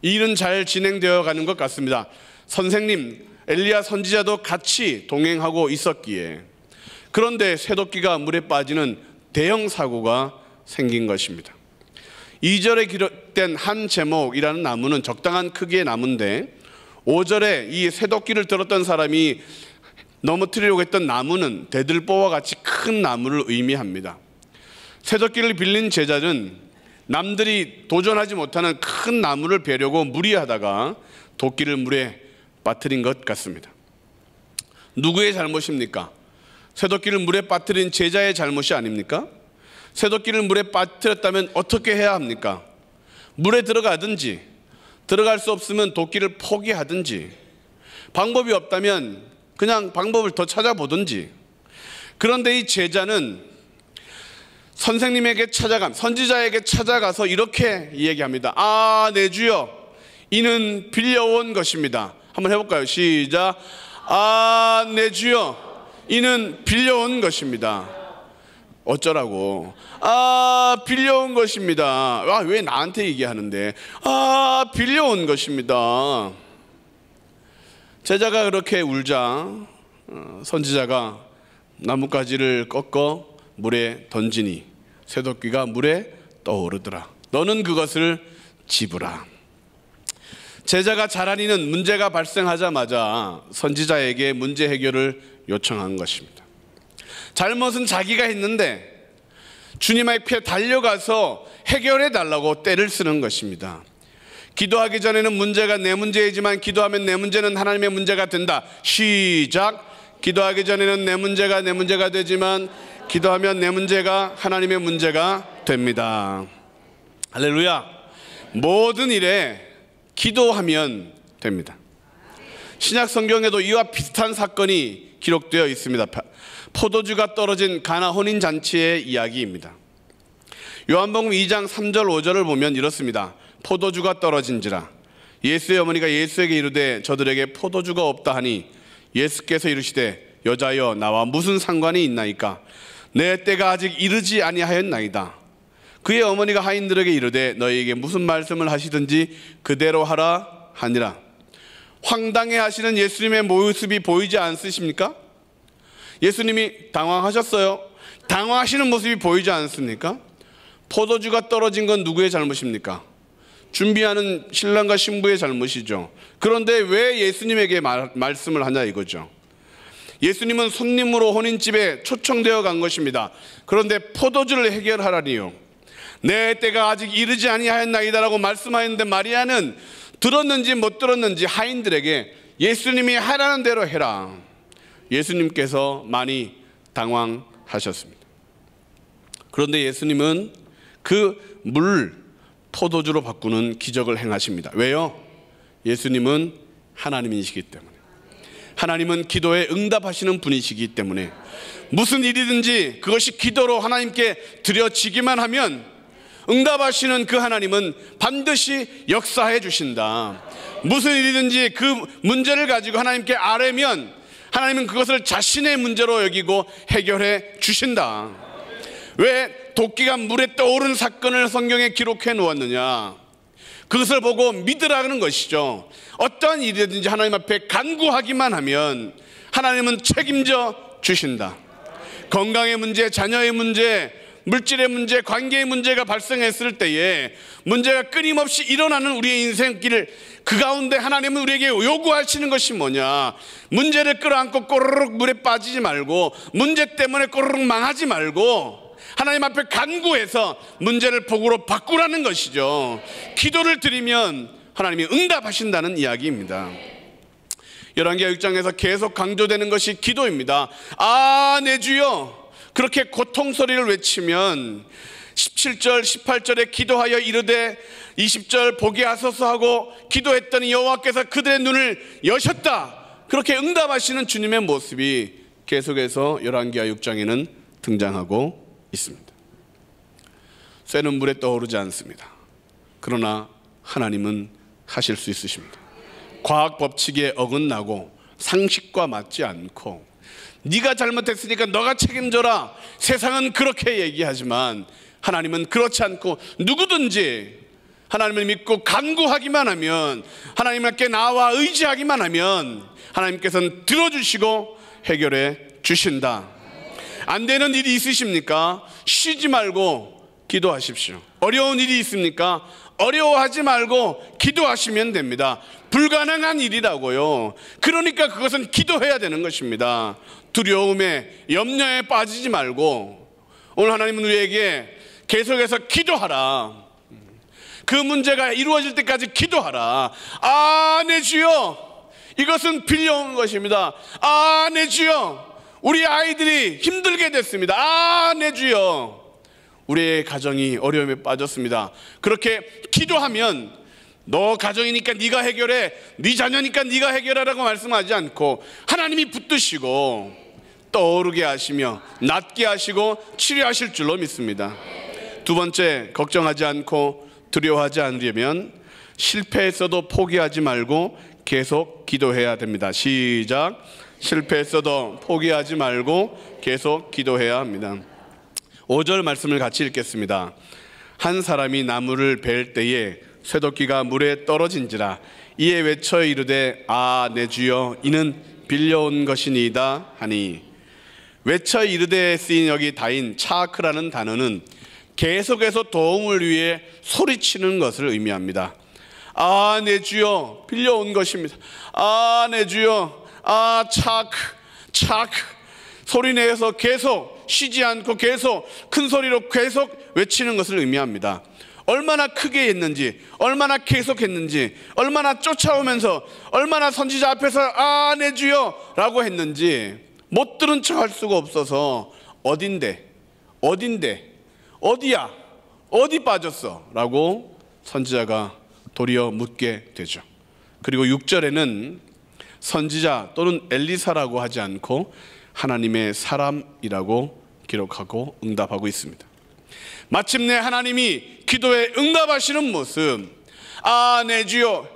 이 일은 잘 진행되어 가는 것 같습니다. 선생님 엘리야 선지자도 같이 동행하고 있었기에. 그런데 쇠도끼가 물에 빠지는 대형 사고가 생긴 것입니다. 2절에 기록된 한 제목이라는 나무는 적당한 크기의 나무인데, 5절에 이 쇠도끼를 들었던 사람이 넘어뜨리려고 했던 나무는 대들보와 같이 큰 나무를 의미합니다. 쇠도끼를 빌린 제자는 남들이 도전하지 못하는 큰 나무를 베려고 무리하다가 도끼를 물에 빠뜨린 것 같습니다. 누구의 잘못입니까? 쇠도끼를 물에 빠뜨린 제자의 잘못이 아닙니까? 쇠도끼를 물에 빠뜨렸다면 어떻게 해야 합니까? 물에 들어가든지, 들어갈 수 없으면 도끼를 포기하든지, 방법이 없다면 그냥 방법을 더 찾아보든지. 그런데 이 제자는 선생님에게 선지자에게 찾아가서 이렇게 이야기합니다. 내 주여, 이는 빌려온 것입니다. 한번 해볼까요? 시작. 내 주여, 이는 빌려온 것입니다. 어쩌라고? 빌려온 것입니다. 왜 나한테 얘기하는데? 빌려온 것입니다. 제자가 그렇게 울자 선지자가 나뭇가지를 꺾어 물에 던지니 쇠도끼가 물에 떠오르더라. 너는 그것을 집으라. 제자가 자라니는 문제가 발생하자마자 선지자에게 문제 해결을 요청한 것입니다. 잘못은 자기가 했는데 주님 앞에 달려가서 해결해 달라고 떼를 쓰는 것입니다. 기도하기 전에는 문제가 내 문제이지만 기도하면 내 문제는 하나님의 문제가 된다. 시작. 기도하기 전에는 내 문제가 되지만 기도하면 내 문제가 하나님의 문제가 됩니다. 할렐루야. 모든 일에 기도하면 됩니다. 신약 성경에도 이와 비슷한 사건이 기록되어 있습니다. 포도주가 떨어진 가나 혼인잔치의 이야기입니다. 요한복음 2장 3절 5절을 보면 이렇습니다. 포도주가 떨어진지라 예수의 어머니가 예수에게 이르되 저들에게 포도주가 없다 하니 예수께서 이르시되 여자여 나와 무슨 상관이 있나이까 내 때가 아직 이르지 아니하였나이다. 그의 어머니가 하인들에게 이르되 너희에게 무슨 말씀을 하시든지 그대로 하라 하니라. 황당해 하시는 예수님의 모습이 보이지 않으십니까? 예수님이 당황하셨어요. 당황하시는 모습이 보이지 않습니까? 포도주가 떨어진 건 누구의 잘못입니까? 준비하는 신랑과 신부의 잘못이죠. 그런데 왜 예수님에게 말씀을 하냐 이거죠. 예수님은 손님으로 혼인집에 초청되어 간 것입니다. 그런데 포도주를 해결하라니요. 내 때가 아직 이르지 아니하였나이다라고 말씀하였는데 마리아는 들었는지 못 들었는지 하인들에게 예수님이 하라는 대로 해라. 예수님께서 많이 당황하셨습니다. 그런데 예수님은 그 물 포도주로 바꾸는 기적을 행하십니다. 왜요? 예수님은 하나님이시기 때문에. 하나님은 기도에 응답하시는 분이시기 때문에 무슨 일이든지 그것이 기도로 하나님께 드려지기만 하면 응답하시는 그 하나님은 반드시 역사해 주신다. 무슨 일이든지 그 문제를 가지고 하나님께 아뢰면 하나님은 그것을 자신의 문제로 여기고 해결해 주신다. 왜 도끼가 물에 떠오른 사건을 성경에 기록해 놓았느냐? 그것을 보고 믿으라는 것이죠. 어떠한 일이든지 하나님 앞에 간구하기만 하면 하나님은 책임져 주신다. 건강의 문제, 자녀의 문제, 물질의 문제, 관계의 문제가 발생했을 때에 문제가 끊임없이 일어나는 우리의 인생길 그 가운데 하나님은 우리에게 요구하시는 것이 뭐냐? 문제를 끌어안고 꼬르륵 물에 빠지지 말고 문제 때문에 꼬르륵 망하지 말고 하나님 앞에 간구해서 문제를 복으로 바꾸라는 것이죠. 기도를 드리면 하나님이 응답하신다는 이야기입니다. 열왕기하 6장에서 계속 강조되는 것이 기도입니다. 아, 내 주여, 그렇게 고통 소리를 외치면 17절 18절에 기도하여 이르되 20절 보게 하소서 하고 기도했더니 여호와께서 그들의 눈을 여셨다. 그렇게 응답하시는 주님의 모습이 계속해서 열왕기하 6장에는 등장하고 있습니다. 쇠는 물에 떠오르지 않습니다. 그러나 하나님은 하실 수 있으십니다. 과학 법칙에 어긋나고 상식과 맞지 않고 네가 잘못했으니까 너가 책임져라, 세상은 그렇게 얘기하지만 하나님은 그렇지 않고 누구든지 하나님을 믿고 간구하기만 하면, 하나님께 나와 의지하기만 하면 하나님께서는 들어주시고 해결해 주신다. 안 되는 일이 있으십니까? 쉬지 말고 기도하십시오. 어려운 일이 있습니까? 어려워하지 말고 기도하시면 됩니다. 불가능한 일이라고요. 그러니까 그것은 기도해야 되는 것입니다. 두려움에 염려에 빠지지 말고 오늘 하나님은 우리에게 계속해서 기도하라. 그 문제가 이루어질 때까지 기도하라. 아, 내 주여, 이것은 빌려온 것입니다. 아, 내 주여, 우리 아이들이 힘들게 됐습니다. 아, 내 주여, 우리의 가정이 어려움에 빠졌습니다. 그렇게 기도하면 너 가정이니까 네가 해결해, 네 자녀니까 네가 해결하라고 말씀하지 않고 하나님이 붙드시고 떠오르게 하시며 낫게 하시고 치료하실 줄로 믿습니다. 두 번째, 걱정하지 않고 두려워하지 않으려면 실패했어도 포기하지 말고 계속 기도해야 됩니다. 시작. 실패했어도 포기하지 말고 계속 기도해야 합니다. 5절 말씀을 같이 읽겠습니다. 한 사람이 나무를 벨 때에 쇠도끼가 물에 떨어진지라 이에 외쳐 이르되 아, 내 주여, 이는 빌려온 것이니이다 하니. 외쳐 이르되 쓰인 여기 다인 차크라는 단어는 계속해서 도움을 위해 소리치는 것을 의미합니다. 아, 내 주여, 빌려온 것입니다. 아, 내 주여, 아, 차크 소리내서 계속 쉬지 않고 계속 큰 소리로 계속 외치는 것을 의미합니다. 얼마나 크게 했는지, 얼마나 계속했는지, 얼마나 쫓아오면서 얼마나 선지자 앞에서 아, 내 주여 라고 했는지 못 들은 척 할 수가 없어서 어딘데 어디야, 어디 빠졌어 라고 선지자가 도리어 묻게 되죠. 그리고 6절에는 선지자 또는 엘리사라고 하지 않고 하나님의 사람이라고 기록하고 응답하고 있습니다. 마침내 하나님이 기도에 응답하시는 모습, 아, 내 주여.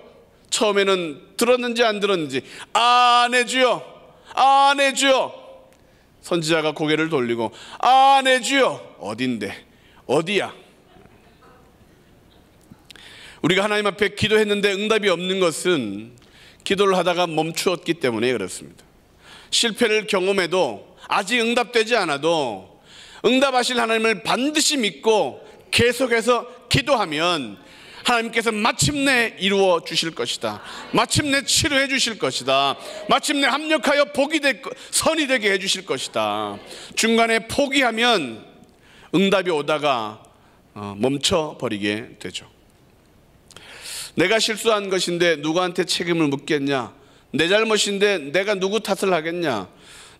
처음에는 들었는지 안 들었는지, 아, 내 주여, 아, 내 주여. 선지자가 고개를 돌리고, 아, 내 주여. 어딘데? 어디야? 우리가 하나님 앞에 기도했는데 응답이 없는 것은 기도를 하다가 멈추었기 때문에 그렇습니다. 실패를 경험해도 아직 응답되지 않아도 응답하실 하나님을 반드시 믿고 계속해서 기도하면 하나님께서 마침내 이루어 주실 것이다. 마침내 치료해 주실 것이다. 마침내 합력하여 선이 되게 해 주실 것이다. 중간에 포기하면 응답이 오다가 멈춰버리게 되죠. 내가 실수한 것인데 누구한테 책임을 묻겠냐? 내 잘못인데 내가 누구 탓을 하겠냐?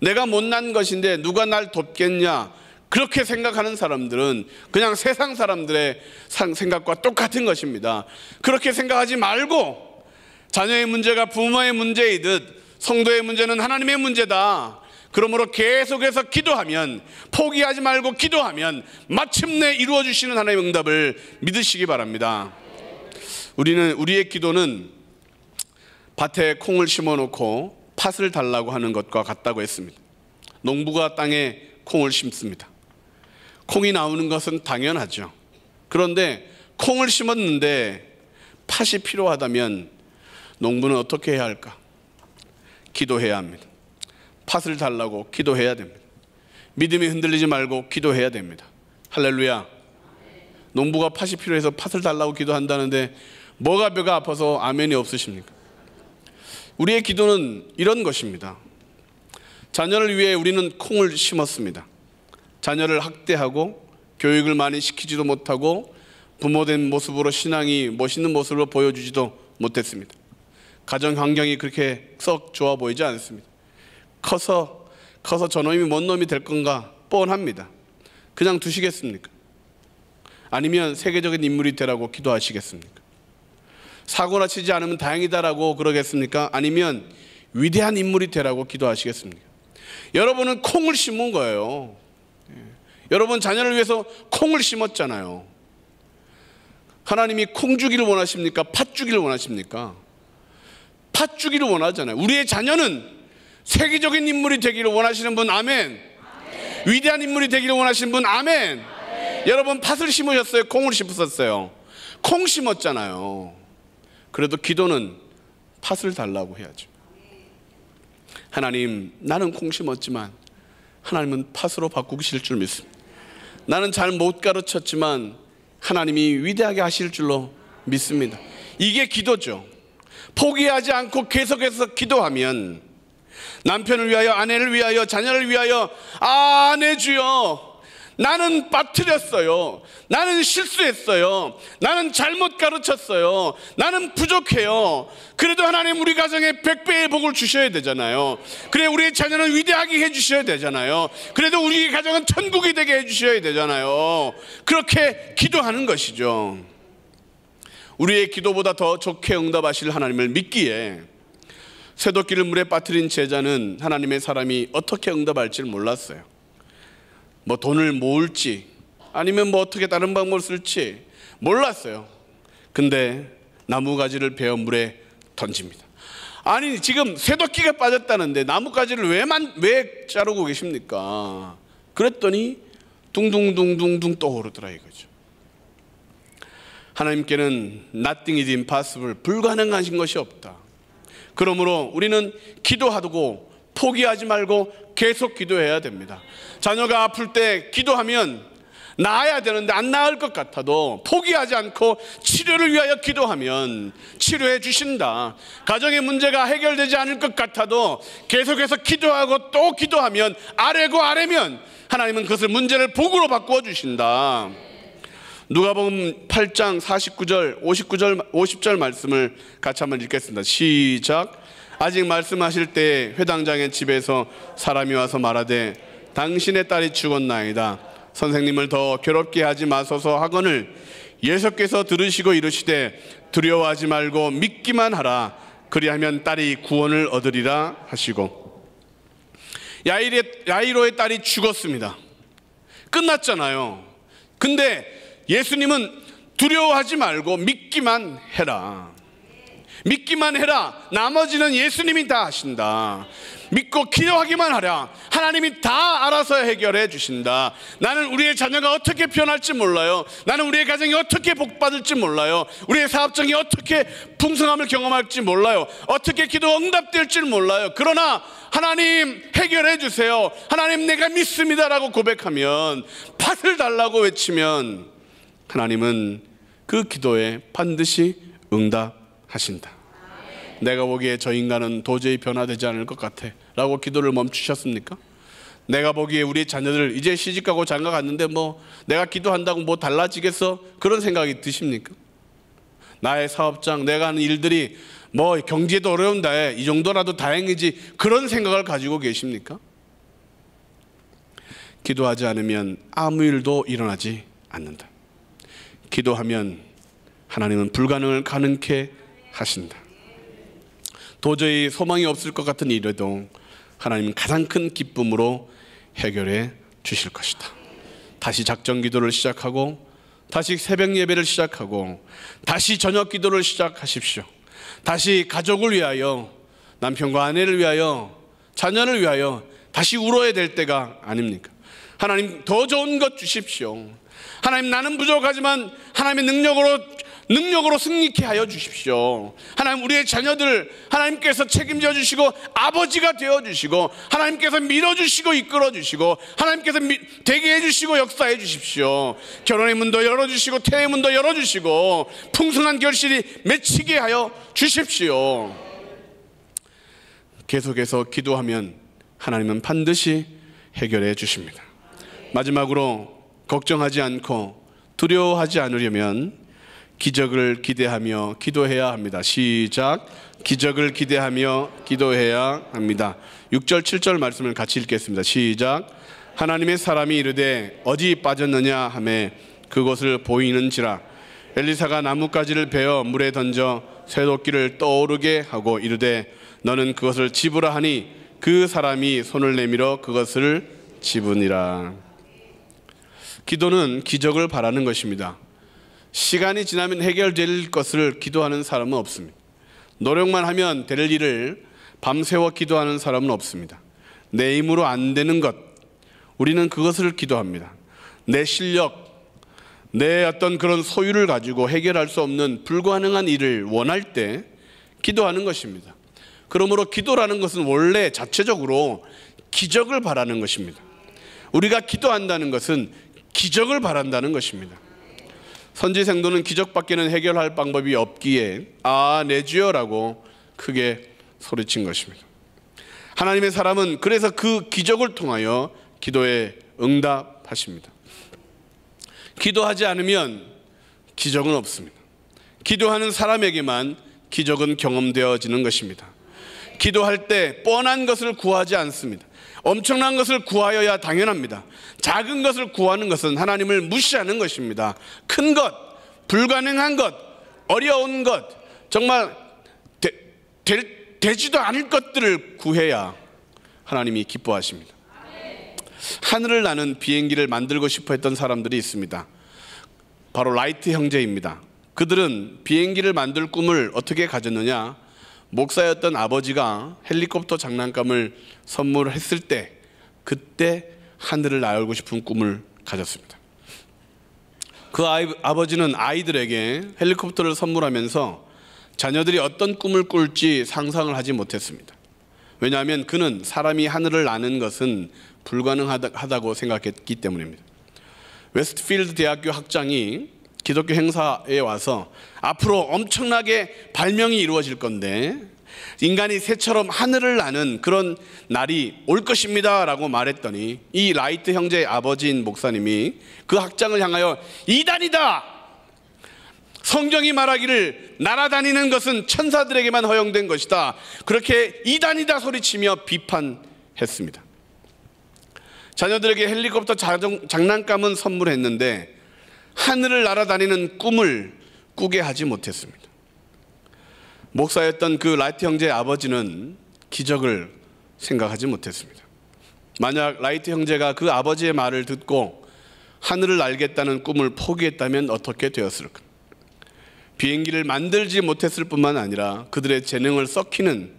내가 못난 것인데 누가 날 돕겠냐? 그렇게 생각하는 사람들은 그냥 세상 사람들의 생각과 똑같은 것입니다. 그렇게 생각하지 말고 자녀의 문제가 부모의 문제이듯 성도의 문제는 하나님의 문제다. 그러므로 계속해서 기도하면, 포기하지 말고 기도하면 마침내 이루어 주시는 하나님의 응답을 믿으시기 바랍니다. 우리의 기도는 밭에 콩을 심어놓고 팥을 달라고 하는 것과 같다고 했습니다. 농부가 땅에 콩을 심습니다. 콩이 나오는 것은 당연하죠. 그런데 콩을 심었는데 팥이 필요하다면 농부는 어떻게 해야 할까? 기도해야 합니다. 팥을 달라고 기도해야 됩니다. 믿음이 흔들리지 말고 기도해야 됩니다. 할렐루야. 농부가 팥이 필요해서 팥을 달라고 기도한다는데 뭐가 뼈가 아파서 아멘이 없으십니까? 우리의 기도는 이런 것입니다. 자녀를 위해 우리는 콩을 심었습니다. 자녀를 학대하고 교육을 많이 시키지도 못하고 부모된 모습으로 신앙이 멋있는 모습으로 보여주지도 못했습니다. 가정 환경이 그렇게 썩 좋아 보이지 않습니다. 커서 저놈이 뭔 놈이 될 건가 뻔합니다. 그냥 두시겠습니까? 아니면 세계적인 인물이 되라고 기도하시겠습니까? 사고나 치지 않으면 다행이다라고 그러겠습니까? 아니면 위대한 인물이 되라고 기도하시겠습니까? 여러분은 콩을 심은 거예요. 여러분 자녀를 위해서 콩을 심었잖아요. 하나님이 콩 주기를 원하십니까? 팥 주기를 원하십니까? 팥 주기를 원하잖아요. 우리의 자녀는 세계적인 인물이 되기를 원하시는 분 아멘. 위대한 인물이 되기를 원하시는 분 아멘. 여러분 팥을 심으셨어요? 콩을 심으셨어요? 콩 심었잖아요. 그래도 기도는 팥을 달라고 해야죠. 하나님, 나는 콩 심었지만 하나님은 팥으로 바꾸실 줄 믿습니다. 나는 잘 못 가르쳤지만 하나님이 위대하게 하실 줄로 믿습니다. 이게 기도죠. 포기하지 않고 계속해서 기도하면 남편을 위하여, 아내를 위하여, 자녀를 위하여, 아, 내 주여, 나는 빠뜨렸어요. 나는 실수했어요. 나는 잘못 가르쳤어요. 나는 부족해요. 그래도 하나님 우리 가정에 100배의 복을 주셔야 되잖아요. 그래 우리의 자녀는 위대하게 해주셔야 되잖아요. 그래도 우리 가정은 천국이 되게 해주셔야 되잖아요. 그렇게 기도하는 것이죠. 우리의 기도보다 더 좋게 응답하실 하나님을 믿기에 쇠도끼를 물에 빠뜨린 제자는 하나님의 사람이 어떻게 응답할지 몰랐어요. 뭐 돈을 모을지 아니면 뭐 어떻게 다른 방법을 쓸지 몰랐어요. 근데 나무가지를 베어 물에 던집니다. 아니 지금 쇠도끼가 빠졌다는데 나무가지를 왜 자르고 계십니까? 그랬더니 둥둥둥둥둥 떠오르더라 이거죠. 하나님께는 nothing is impossible, 불가능하신 것이 없다. 그러므로 우리는 기도하고 포기하지 말고 계속 기도해야 됩니다. 자녀가 아플 때 기도하면 나아야 되는데 안 나을 것 같아도 포기하지 않고 치료를 위하여 기도하면 치료해 주신다. 가정의 문제가 해결되지 않을 것 같아도 계속해서 기도하고 또 기도하면 아래고 아래면 하나님은 그것을 문제를 복으로 바꾸어 주신다. 누가복음 8장 49절 50절 말씀을 같이 한번 읽겠습니다. 시작. 아직 말씀하실 때 회당장의 집에서 사람이 와서 말하되 당신의 딸이 죽었나이다. 선생님을 더 괴롭게 하지 마소서 하거늘 예수께서 들으시고 이르시되 두려워하지 말고 믿기만 하라. 그리하면 딸이 구원을 얻으리라 하시고, 야이로의 딸이 죽었습니다. 끝났잖아요. 근데 예수님은 두려워하지 말고 믿기만 해라. 믿기만 해라. 나머지는 예수님이 다 하신다. 믿고 기도하기만 하라. 하나님이 다 알아서 해결해 주신다. 나는 우리의 자녀가 어떻게 변할지 몰라요. 나는 우리의 가정이 어떻게 복받을지 몰라요. 우리의 사업장이 어떻게 풍성함을 경험할지 몰라요. 어떻게 기도 응답될지 몰라요. 그러나 하나님 해결해 주세요. 하나님 내가 믿습니다라고 고백하면, 팥을 달라고 외치면 하나님은 그 기도에 반드시 응답하신다. 내가 보기에 저 인간은 도저히 변화되지 않을 것 같아 라고 기도를 멈추셨습니까? 내가 보기에 우리 자녀들 이제 시집가고 장가 갔는데 뭐 내가 기도한다고 뭐 달라지겠어? 그런 생각이 드십니까? 나의 사업장, 내가 하는 일들이 뭐 경제도 어려운데 이 정도라도 다행이지, 그런 생각을 가지고 계십니까? 기도하지 않으면 아무 일도 일어나지 않는다. 기도하면 하나님은 불가능을 가능케 하신다. 도저히 소망이 없을 것 같은 일에도 하나님은 가장 큰 기쁨으로 해결해 주실 것이다. 다시 작정 기도를 시작하고, 다시 새벽 예배를 시작하고, 다시 저녁 기도를 시작하십시오. 다시 가족을 위하여, 남편과 아내를 위하여, 자녀를 위하여 다시 울어야 될 때가 아닙니까? 하나님 더 좋은 것 주십시오. 하나님 나는 부족하지만 하나님의 능력으로 승리케 하여 주십시오. 하나님 우리의 자녀들 하나님께서 책임져 주시고 아버지가 되어 주시고, 하나님께서 밀어주시고 이끌어 주시고, 하나님께서 되게 해주시고 역사해 주십시오. 결혼의 문도 열어주시고 태의 문도 열어주시고 풍성한 결실이 맺히게 하여 주십시오. 계속해서 기도하면 하나님은 반드시 해결해 주십니다. 마지막으로 걱정하지 않고 두려워하지 않으려면 기적을 기대하며 기도해야 합니다. 시작. 기적을 기대하며 기도해야 합니다. 6절 7절 말씀을 같이 읽겠습니다. 시작. 하나님의 사람이 이르되 어디 빠졌느냐 하매 그곳을 보이는지라. 엘리사가 나뭇가지를 베어 물에 던져 쇠도끼를 떠오르게 하고 이르되 너는 그것을 집으라 하니 그 사람이 손을 내밀어 그것을 집으니라. 기도는 기적을 바라는 것입니다. 시간이 지나면 해결될 것을 기도하는 사람은 없습니다. 노력만 하면 될 일을 밤새워 기도하는 사람은 없습니다. 내 힘으로 안 되는 것, 우리는 그것을 기도합니다. 내 실력, 내 어떤 그런 소유를 가지고 해결할 수 없는 불가능한 일을 원할 때 기도하는 것입니다. 그러므로 기도라는 것은 원래 자체적으로 기적을 바라는 것입니다. 우리가 기도한다는 것은 기적을 바란다는 것입니다. 선지생도는 기적밖에는 해결할 방법이 없기에 아 내 주여라고 크게 소리친 것입니다. 하나님의 사람은 그래서 그 기적을 통하여 기도에 응답하십니다. 기도하지 않으면 기적은 없습니다. 기도하는 사람에게만 기적은 경험되어지는 것입니다. 기도할 때 뻔한 것을 구하지 않습니다. 엄청난 것을 구하여야 당연합니다. 작은 것을 구하는 것은 하나님을 무시하는 것입니다. 큰 것, 불가능한 것, 어려운 것, 정말 되지도 않을 것들을 구해야 하나님이 기뻐하십니다. 하늘을 나는 비행기를 만들고 싶어 했던 사람들이 있습니다. 바로 라이트 형제입니다. 그들은 비행기를 만들 꿈을 어떻게 가졌느냐? 목사였던 아버지가 헬리콥터 장난감을 선물했을 때 그때 하늘을 날고 싶은 꿈을 가졌습니다. 그 아버지는 아이들에게 헬리콥터를 선물하면서 자녀들이 어떤 꿈을 꿀지 상상을 하지 못했습니다. 왜냐하면 그는 사람이 하늘을 나는 것은 불가능하다고 생각했기 때문입니다. 웨스트필드 대학교 학장이 기독교 행사에 와서 앞으로 엄청나게 발명이 이루어질 건데 인간이 새처럼 하늘을 나는 그런 날이 올 것입니다 라고 말했더니 이 라이트 형제의 아버지인 목사님이 그 학장을 향하여 이단이다! 성경이 말하기를 날아다니는 것은 천사들에게만 허용된 것이다. 그렇게 이단이다 소리치며 비판했습니다. 자녀들에게 헬리콥터 장난감은 목사였던 그 라이트 형제의 아버지는 기적을 생각하지 못했습니다. 만약 라이트 형제가 그 아버지의 말을 듣고 하늘을 날겠다는 꿈을 포기했다면 어떻게 되었을까? 비행기를 만들지 못했을 뿐만 아니라 그들의 재능을 썩히는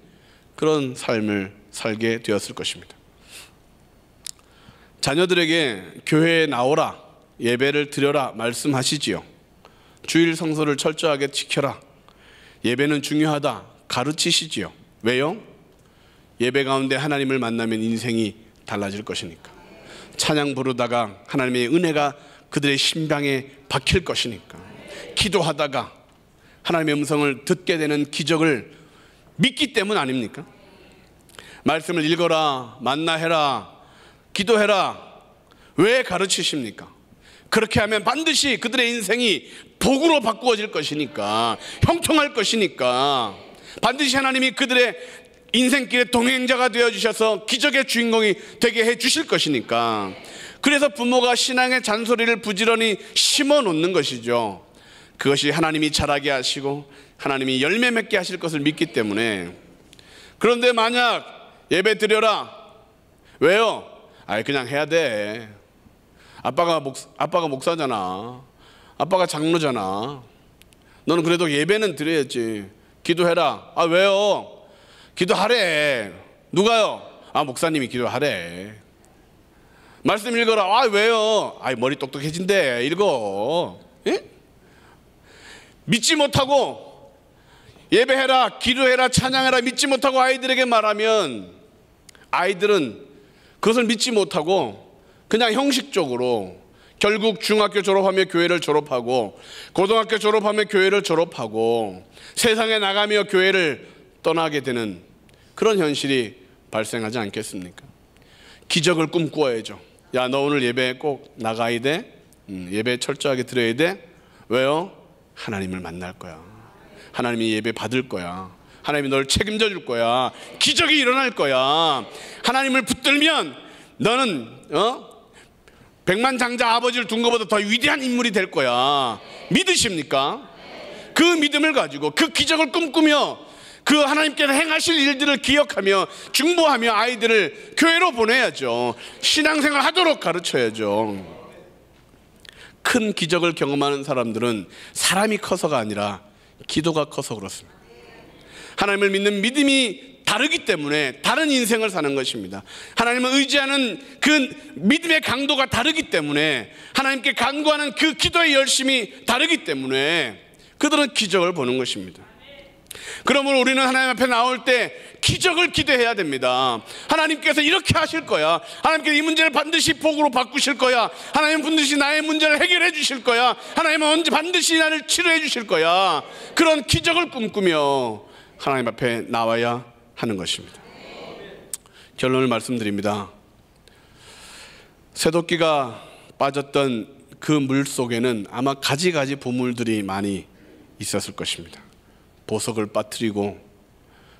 그런 삶을 살게 되었을 것입니다. 자녀들에게 교회에 나오라, 예배를 드려라 말씀하시지요. 주일 성서를 철저하게 지켜라, 예배는 중요하다 가르치시지요. 왜요? 예배 가운데 하나님을 만나면 인생이 달라질 것이니까. 찬양 부르다가 하나님의 은혜가 그들의 심장에 박힐 것이니까. 기도하다가 하나님의 음성을 듣게 되는 기적을 믿기 때문 아닙니까? 말씀을 읽어라, 만나해라, 기도해라. 왜 가르치십니까? 그렇게 하면 반드시 그들의 인생이 복으로 바꾸어질 것이니까, 형통할 것이니까. 반드시 하나님이 그들의 인생길의 동행자가 되어주셔서 기적의 주인공이 되게 해주실 것이니까. 그래서 부모가 신앙의 잔소리를 부지런히 심어 놓는 것이죠. 그것이 하나님이 자라게 하시고 하나님이 열매 맺게 하실 것을 믿기 때문에. 그런데 만약 예배 드려라, 왜요? 그냥 해야 돼. 아빠가 목사잖아, 아빠가 장로잖아, 너는 그래도 예배는 드려야지. 기도해라. 왜요? 기도하래. 누가요? 목사님이 기도하래. 말씀 읽어라. 왜요? 머리 똑똑해진대. 읽어. 예? 믿지 못하고 예배해라, 기도해라, 찬양해라 믿지 못하고 아이들에게 말하면 아이들은 그것을 믿지 못하고 그냥 형식적으로 결국 중학교 졸업하며 교회를 졸업하고 고등학교 졸업하며 교회를 졸업하고 세상에 나가며 교회를 떠나게 되는 그런 현실이 발생하지 않겠습니까? 기적을 꿈꾸어야죠. 야, 너 오늘 예배 꼭 나가야 돼. 예배 철저하게 드려야 돼. 왜요? 하나님을 만날 거야. 하나님이 예배 받을 거야. 하나님이 널 책임져 줄 거야. 기적이 일어날 거야. 하나님을 붙들면 너는 백만장자 아버지를 둔 것보다 더 위대한 인물이 될 거야. 믿으십니까? 그 믿음을 가지고 그 기적을 꿈꾸며 그 하나님께서 행하실 일들을 기억하며 중보하며 아이들을 교회로 보내야죠. 신앙생활 하도록 가르쳐야죠. 큰 기적을 경험하는 사람들은 사람이 커서가 아니라 기도가 커서 그렇습니다. 하나님을 믿는 믿음이 다르기 때문에 다른 인생을 사는 것입니다. 하나님을 의지하는 그 믿음의 강도가 다르기 때문에 하나님께 간구하는 그 기도의 열심이 다르기 때문에 그들은 기적을 보는 것입니다. 그러므로 우리는 하나님 앞에 나올 때 기적을 기대해야 됩니다. 하나님께서 이렇게 하실 거야. 하나님께서 이 문제를 반드시 복으로 바꾸실 거야. 하나님은 반드시 나의 문제를 해결해 주실 거야. 하나님은 언제 반드시 나를 치료해 주실 거야. 그런 기적을 꿈꾸며 하나님 앞에 나와야 하는 것입니다. 결론을 말씀드립니다. 새도끼가 빠졌던 그 물 속에는 아마 가지가지 보물들이 많이 있었을 것입니다. 보석을 빠뜨리고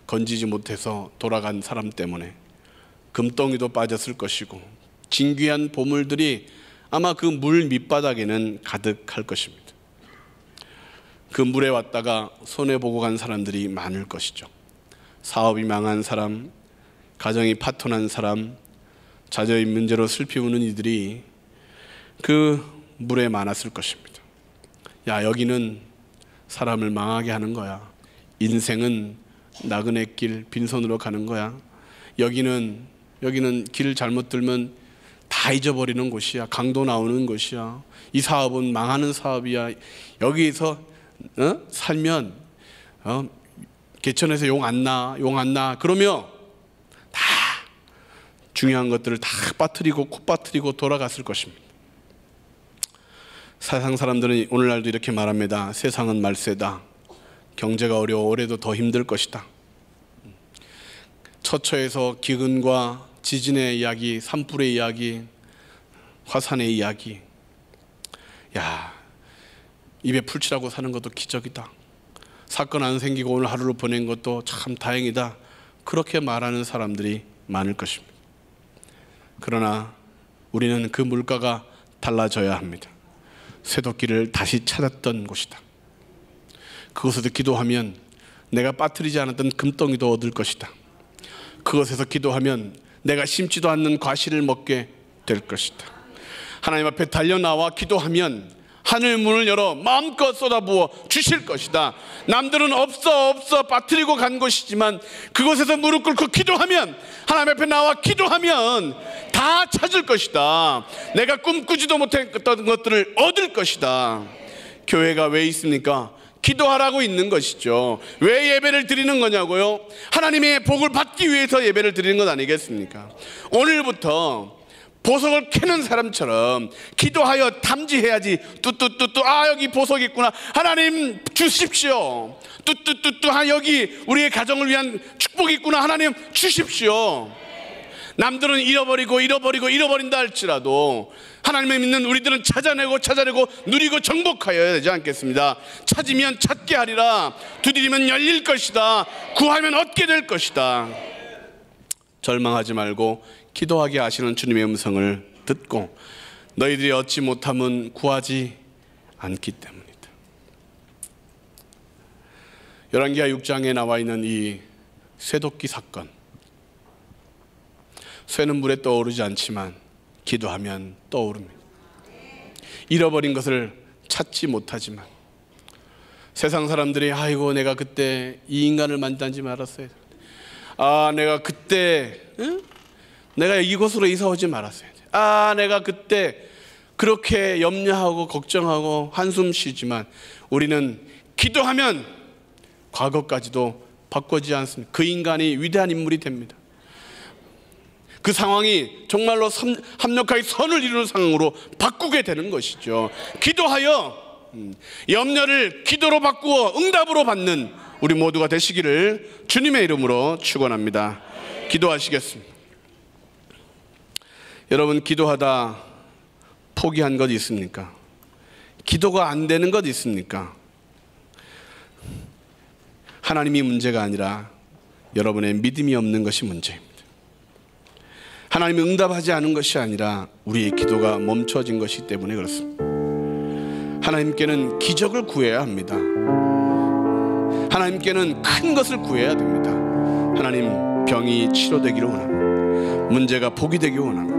건지지 못해서 돌아간 사람 때문에 금덩이도 빠졌을 것이고 진귀한 보물들이 아마 그 물 밑바닥에는 가득할 것입니다. 그 물에 왔다가 손해보고 간 사람들이 많을 것이죠. 사업이 망한 사람, 가정이 파토난 사람, 자녀의 문제로 슬피 우는 이들이 그 물에 많았을 것입니다. 야, 여기는 사람을 망하게 하는 거야. 인생은 나그네 길 빈손으로 가는 거야. 여기는 길을 잘못 들면 다 잊어버리는 곳이야. 강도 나오는 곳이야. 이 사업은 망하는 사업이야. 여기서 살면 개천에서 용 안 나. 그러며 다 중요한 것들을 다 빠뜨리고 코 빠뜨리고 돌아갔을 것입니다. 세상 사람들은 오늘날도 이렇게 말합니다. 세상은 말세다. 경제가 어려워 올해도 더 힘들 것이다. 처처에서 기근과 지진의 이야기, 산불의 이야기, 화산의 이야기. 야, 입에 풀칠하고 사는 것도 기적이다. 사건 안 생기고 오늘 하루를 보낸 것도 참 다행이다. 그렇게 말하는 사람들이 많을 것입니다. 그러나 우리는 그 물가가 달라져야 합니다. 쇠도끼를 다시 찾았던 곳이다. 그곳에서 기도하면 내가 빠뜨리지 않았던 금덩이도 얻을 것이다. 그것에서 기도하면 내가 심지도 않는 과실을 먹게 될 것이다. 하나님 앞에 달려나와 기도하면 하늘 문을 열어 마음껏 쏟아부어 주실 것이다. 남들은 없어 빠뜨리고 간 것이지만 그곳에서 무릎 꿇고 기도하면, 하나님 앞에 나와 기도하면 다 찾을 것이다. 내가 꿈꾸지도 못했던 것들을 얻을 것이다. 교회가 왜 있습니까? 기도하라고 있는 것이죠. 왜 예배를 드리는 거냐고요? 하나님의 복을 받기 위해서 예배를 드리는 것 아니겠습니까? 오늘부터 보석을 캐는 사람처럼 기도하여 탐지해야지. 뚜뚜뚜뚜, 아 여기 보석이 있구나, 하나님 주십시오. 뚜뚜뚜뚜, 아 여기 우리의 가정을 위한 축복이 있구나, 하나님 주십시오. 남들은 잃어버린다 할지라도 하나님을 믿는 우리들은 찾아내고 누리고 정복하여야 되지 않겠습니다? 찾으면 찾게 하리라, 두드리면 열릴 것이다, 구하면 얻게 될 것이다. 절망하지 말고 기도하게 하시는 주님의 음성을 듣고 너희들이 얻지 못함은 구하지 않기 때문이다. 열왕기하 6장에 나와 있는 이 쇠도끼 사건, 쇠는 물에 떠오르지 않지만 기도하면 떠오릅니다. 잃어버린 것을 찾지 못하지만 세상 사람들이 아이고 내가 그때 이 인간을 만나지 말았어야 돼, 아 내가 그때 내가 이곳으로 이사 오지 말았어야 돼, 아 내가 그때 그렇게 염려하고 걱정하고 한숨 쉬지만 우리는 기도하면 과거까지도 바꾸지 않습니다. 그 인간이 위대한 인물이 됩니다. 그 상황이 정말로 합력하게 선을 이루는 상황으로 바꾸게 되는 것이죠. 기도하여 염려를 기도로 바꾸어 응답으로 받는 우리 모두가 되시기를 주님의 이름으로 축원합니다. 기도하시겠습니다. 여러분, 기도하다 포기한 것 있습니까? 기도가 안 되는 것 있습니까? 하나님이 문제가 아니라 여러분의 믿음이 없는 것이 문제입니다. 하나님이 응답하지 않은 것이 아니라 우리의 기도가 멈춰진 것이기 때문에 그렇습니다. 하나님께는 기적을 구해야 합니다. 하나님께는 큰 것을 구해야 됩니다. 하나님, 병이 치료되기를 원합니다. 문제가 포기되기를 원합니다.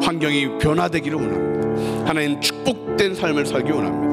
환경이 변화되기를 원합니다. 하나님, 축복된 삶을 살기 원합니다.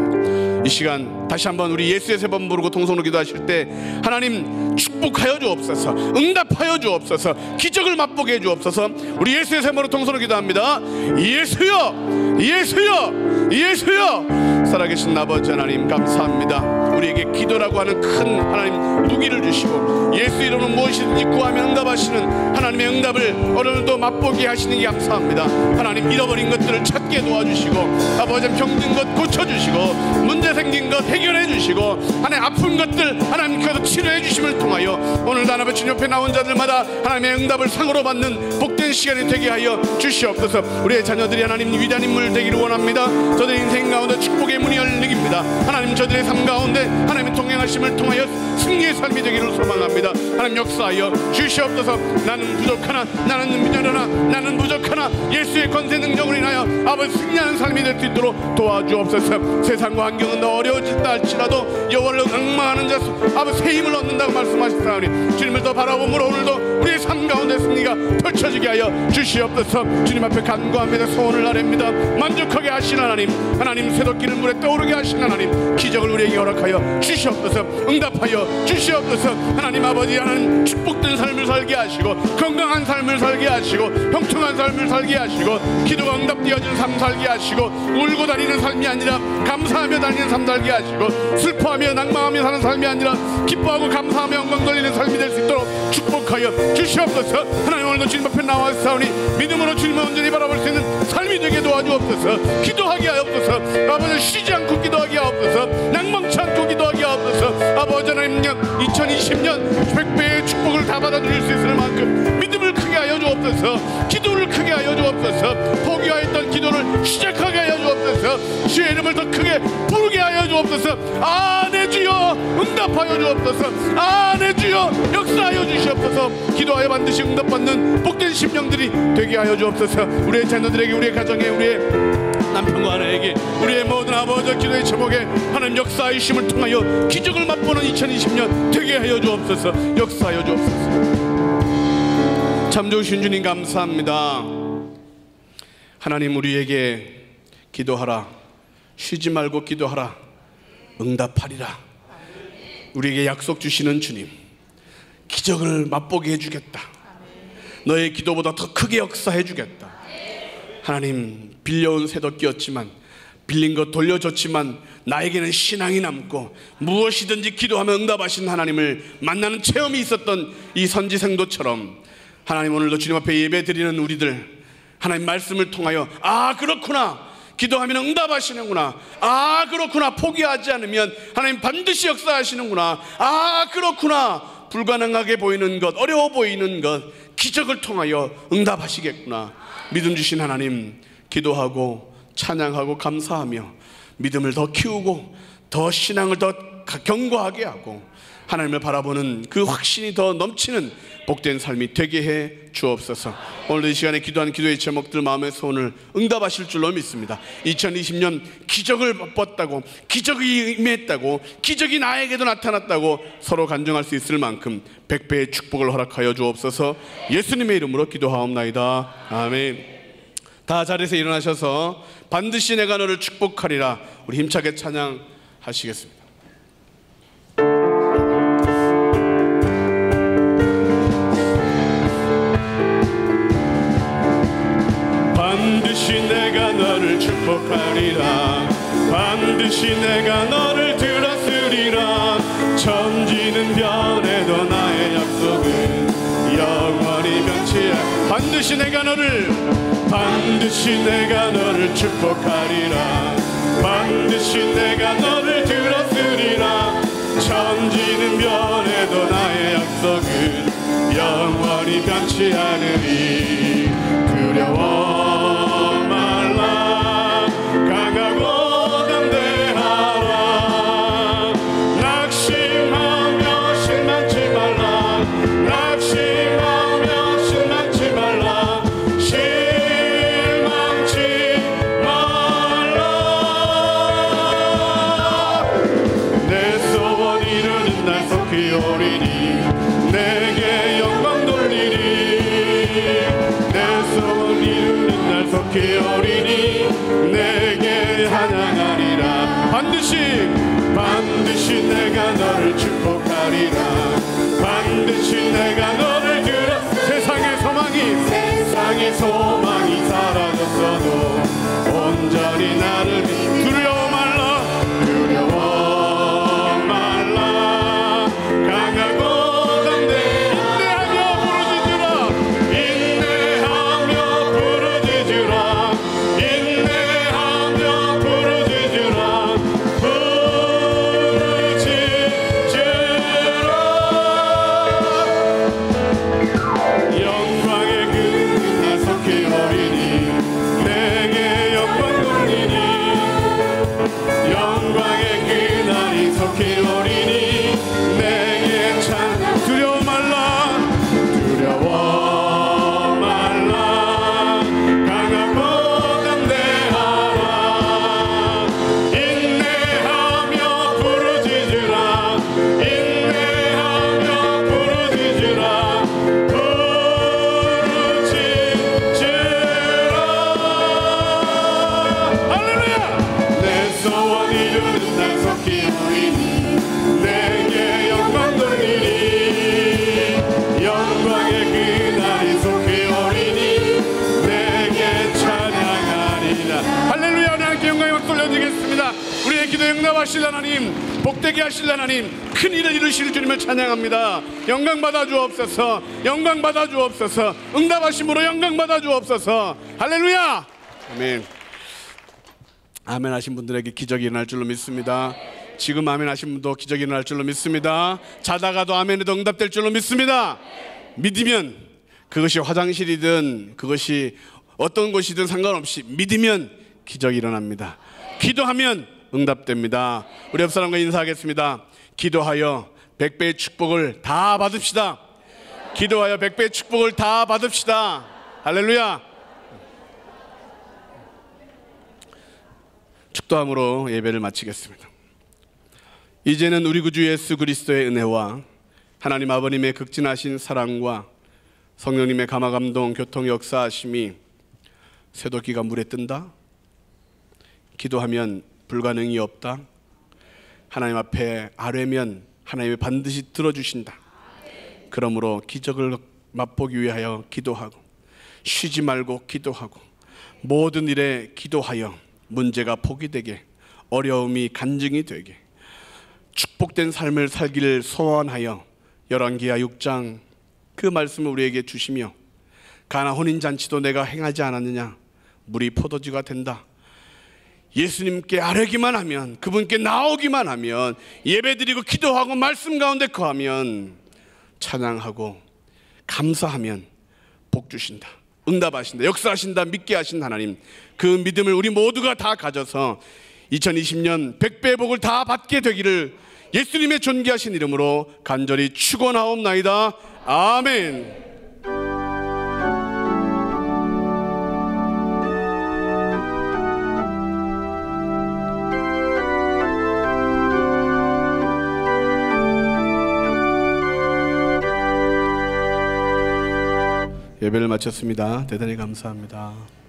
이 시간 다시 한번 우리 예수의 세 번 부르고 통성으로 기도하실 때 하나님 축복하여 주옵소서, 응답하여 주옵소서, 기적을 맛보게 해 주옵소서. 우리 예수의 세 번으로 통성으로 기도합니다. 예수여, 예수여, 예수여. 살아계신 아버지 하나님, 감사합니다. 우리에게 기도라고 하는 큰 하나님 무기를 주시고 예수 이름으로 무엇이든지 구하면 응답하시는 하나님의 응답을 오늘도 맛보게 하시는 게 감사합니다. 하나님, 잃어버린 것들을 찾게 도와주시고 아버지 병든 것 고쳐주시고 문제 생긴 것 해결해 주시고 하나님 아픈 것들 하나님께서 치료해 주심을 통하여 오늘도 하나님 주님 옆에 나온 자들마다 하나님의 응답을 상으로 받는 복된 시간이 되게 하여 주시옵소서. 우리의 자녀들이 하나님 위대한 인물 되기를 원합니다. 저들의 인생 가운데 축복의 문이 열리깁니다. 하나님, 저들의 삶 가운데 하나님의 동행하심을 통하여 승리의 삶이 되기를 소망합니다. 하나님, 역사하여 주시옵소서. 나는 부족하나, 나는 미련하나, 나는 부족하나 예수의 권세 능력으로 인하여 아버지 승리하는 삶이 될 수 있도록 도와주옵소서. 세상과 환경은 더 어려워질다 할지라도 여호와를 앙망하는 자 아버지 새 힘을 얻는다고 말씀하셨사오니 주님을 더 바라봄으로 오늘도 우리의 삶 가운데 승리가 펼쳐지게 하여 주시옵소서. 주님 앞에 간구합니다. 소원을 아뢰입니다. 만족하게 하신 하나님, 하나님 쇠도끼를 물에 떠오르게 하신 하나님, 기적을 우리에게 허락하여 주시옵소서. 응답하여 주시옵소서. 하나님 아버지, 하나님 축복된 삶을 살게 하시고 건강한 삶을 살게 하시고 형통한 삶을 살게 하시고 기도가 응답되어진 삶 살게 하시고 울고 다니는 삶이 아니라 감사하며 다니는 삶 살게 하시고 슬퍼하며 낭망하며 사는 삶이 아니라 기뻐하고 감사하며 영광 돌리는 삶이 될 수 있도록 축복하여 주시옵소서. 하나님, 오늘도 주님 앞에 나와서오니 믿음으로 주님을 온전히 바라볼 수 있는 삶이 되게 도와주옵소서. 기도하게 하옵소서. 아버지, 쉬지 않고 기도하게 하옵소서. 낭망치 않고 기도하게 하옵소서. 아버지 하나님, 2020년 100배의 축복을 다 받아들일 수 있을 만큼 믿음을 크게 하여 주옵소서. 기도를 크게 하여 주옵소서. 포기하였던 기도를 시작하게 하여 주옵소서. 주의 이름을 더 크게 부르게 하여 주옵소서. 내 주여 응답하여 주옵소서. 내 주여 역사하여 주시옵소서. 기도하여 반드시 응답받는 복된 심령들이 되게 하여 주옵소서. 우리의 자녀들에게, 우리의 가정에, 우리의 남편과 아내에게 우리의 모든 아버지 기도의 제목에 하나님 역사하심을 통하여 기적을 맛보는 2020년 되게 하여 주옵소서. 역사하여 주옵소서. 참 좋으신 주님 감사합니다. 하나님 우리에게 기도하라, 쉬지 말고 기도하라, 응답하리라. 우리에게 약속 주시는 주님, 기적을 맛보게 해주겠다. 너의 기도보다 더 크게 역사해 주겠다. 하나님, 빌려온 새도 끼었지만, 빌린 것 돌려줬지만 나에게는 신앙이 남고 무엇이든지 기도하면 응답하신 하나님을 만나는 체험이 있었던 이 선지생도처럼 하나님, 오늘도 주님 앞에 예배 드리는 우리들, 하나님 말씀을 통하여 아 그렇구나, 기도하면 응답하시는구나, 아 그렇구나, 포기하지 않으면 하나님 반드시 역사하시는구나, 아 그렇구나, 불가능하게 보이는 것, 어려워 보이는 것, 기적을 통하여 응답하시겠구나. 믿음 주신 하나님, 기도하고 찬양하고 감사하며 믿음을 더 키우고 더 신앙을 더 견고하게 하고 하나님을 바라보는 그 확신이 더 넘치는 복된 삶이 되게 해 주옵소서. 오늘 이 시간에 기도하는 기도의 제목들 마음의 소원을 응답하실 줄로 믿습니다. 2020년 기적을 맛봤다고, 기적이 임했다고, 기적이 나에게도 나타났다고 서로 간증할 수 있을 만큼 100배의 축복을 허락하여 주옵소서. 예수님의 이름으로 기도하옵나이다. 아멘. 다 자리에서 일어나셔서 반드시 내가 너를 축복하리라 우리 힘차게 찬양하시겠습니다. 반드시 내가 너를 축복하리라, 반드시 내가 너를 들었으리라. 천지는 변해도 나의 약속은 영원히 변치 않. 반드시 내가 너를 축복하리라, 반드시 내가 너를 들었으리라. 천지는 변해도 나의 약속은 영원히 변치 않으리. 두려워 말라, 강하고 담대하라. 낙심하며 실망치 말라, 낙심하며 실망치 말라, 실망치 말라. 내 소원 이루는 날 속히 오리니 내게 영광 돌리리. 내 소원 이루는 날 속히 오리니 내게 찬양하리라. 반드시 내가 너를 축복하리라, 반드시 내가 너를 들어. 세상의 소망이 사라졌어도 온전히 나를 두려워 말라, 두려워 말라. 강하고 인내하며 부르짖으라, 인내하며 부르짖으라, 인내하며 부르짖으라, 부르짖으라. 영광의 그날 속히 오리니 내게 영광 돌리니. 영광의 그날이 속히 오리니 내게 찬양. 두려워 말라, 두려워 말라. 강하고 담대하라, 인내하며 부르짖으라, 인내하며 부르짖으라, 부르짖으라. 할렐루야. 내 소원 이루는 날 속히 오리니 내게 영광 돌리리. 영광의 그날이 속히 오리니 내게 찬양하리라. 할렐루야. 하나님께 영광의 박수 올려드리겠습니다. 우리의 기도 응답하실 하나님, 복되게 하실 하나님, 큰 일을 이루실 주님을 찬양합니다. 영광 받아 주옵소서, 영광 받아 주옵소서, 응답하심으로 영광 받아 주옵소서. 할렐루야. 아멘. 아멘 하신 분들에게 기적이 일어날 줄로 믿습니다. 지금 아멘 하신 분도 기적이 일어날 줄로 믿습니다. 자다가도 아멘에도 응답될 줄로 믿습니다. 믿으면 그것이 화장실이든 그것이 어떤 곳이든 상관없이 믿으면 기적이 일어납니다. 기도하면 응답됩니다. 우리 옆 사람과 인사하겠습니다. 기도하여 100배의 축복을 다 받읍시다. 기도하여 100배의 축복을 다 받읍시다. 할렐루야. 축도함으로 예배를 마치겠습니다. 이제는 우리 구주 예수 그리스도의 은혜와 하나님 아버님의 극진하신 사랑과 성령님의 감화감동 교통 역사하심이 쇠도끼가 물에 뜬다, 기도하면 불가능이 없다, 하나님 앞에 아뢰면 하나님이 반드시 들어주신다. 그러므로 기적을 맛보기 위하여 기도하고 쉬지 말고 기도하고 모든 일에 기도하여 문제가 포기되게, 어려움이 간증이 되게, 축복된 삶을 살기를 소원하여 열왕기하 6장 그 말씀을 우리에게 주시며, 가나 혼인잔치도 내가 행하지 않았느냐, 물이 포도주가 된다. 예수님께 아뢰기만 하면, 그분께 나오기만 하면, 예배드리고 기도하고 말씀 가운데 거하면, 찬양하고 감사하면 복 주신다, 응답하신다, 역사하신다, 믿게 하신 하나님, 그 믿음을 우리 모두가 다 가져서 2020년 백배의 복을 다 받게 되기를 예수님의 존귀하신 이름으로 간절히 축원하옵나이다. 아멘. 예배를 마쳤습니다. 대단히 감사합니다.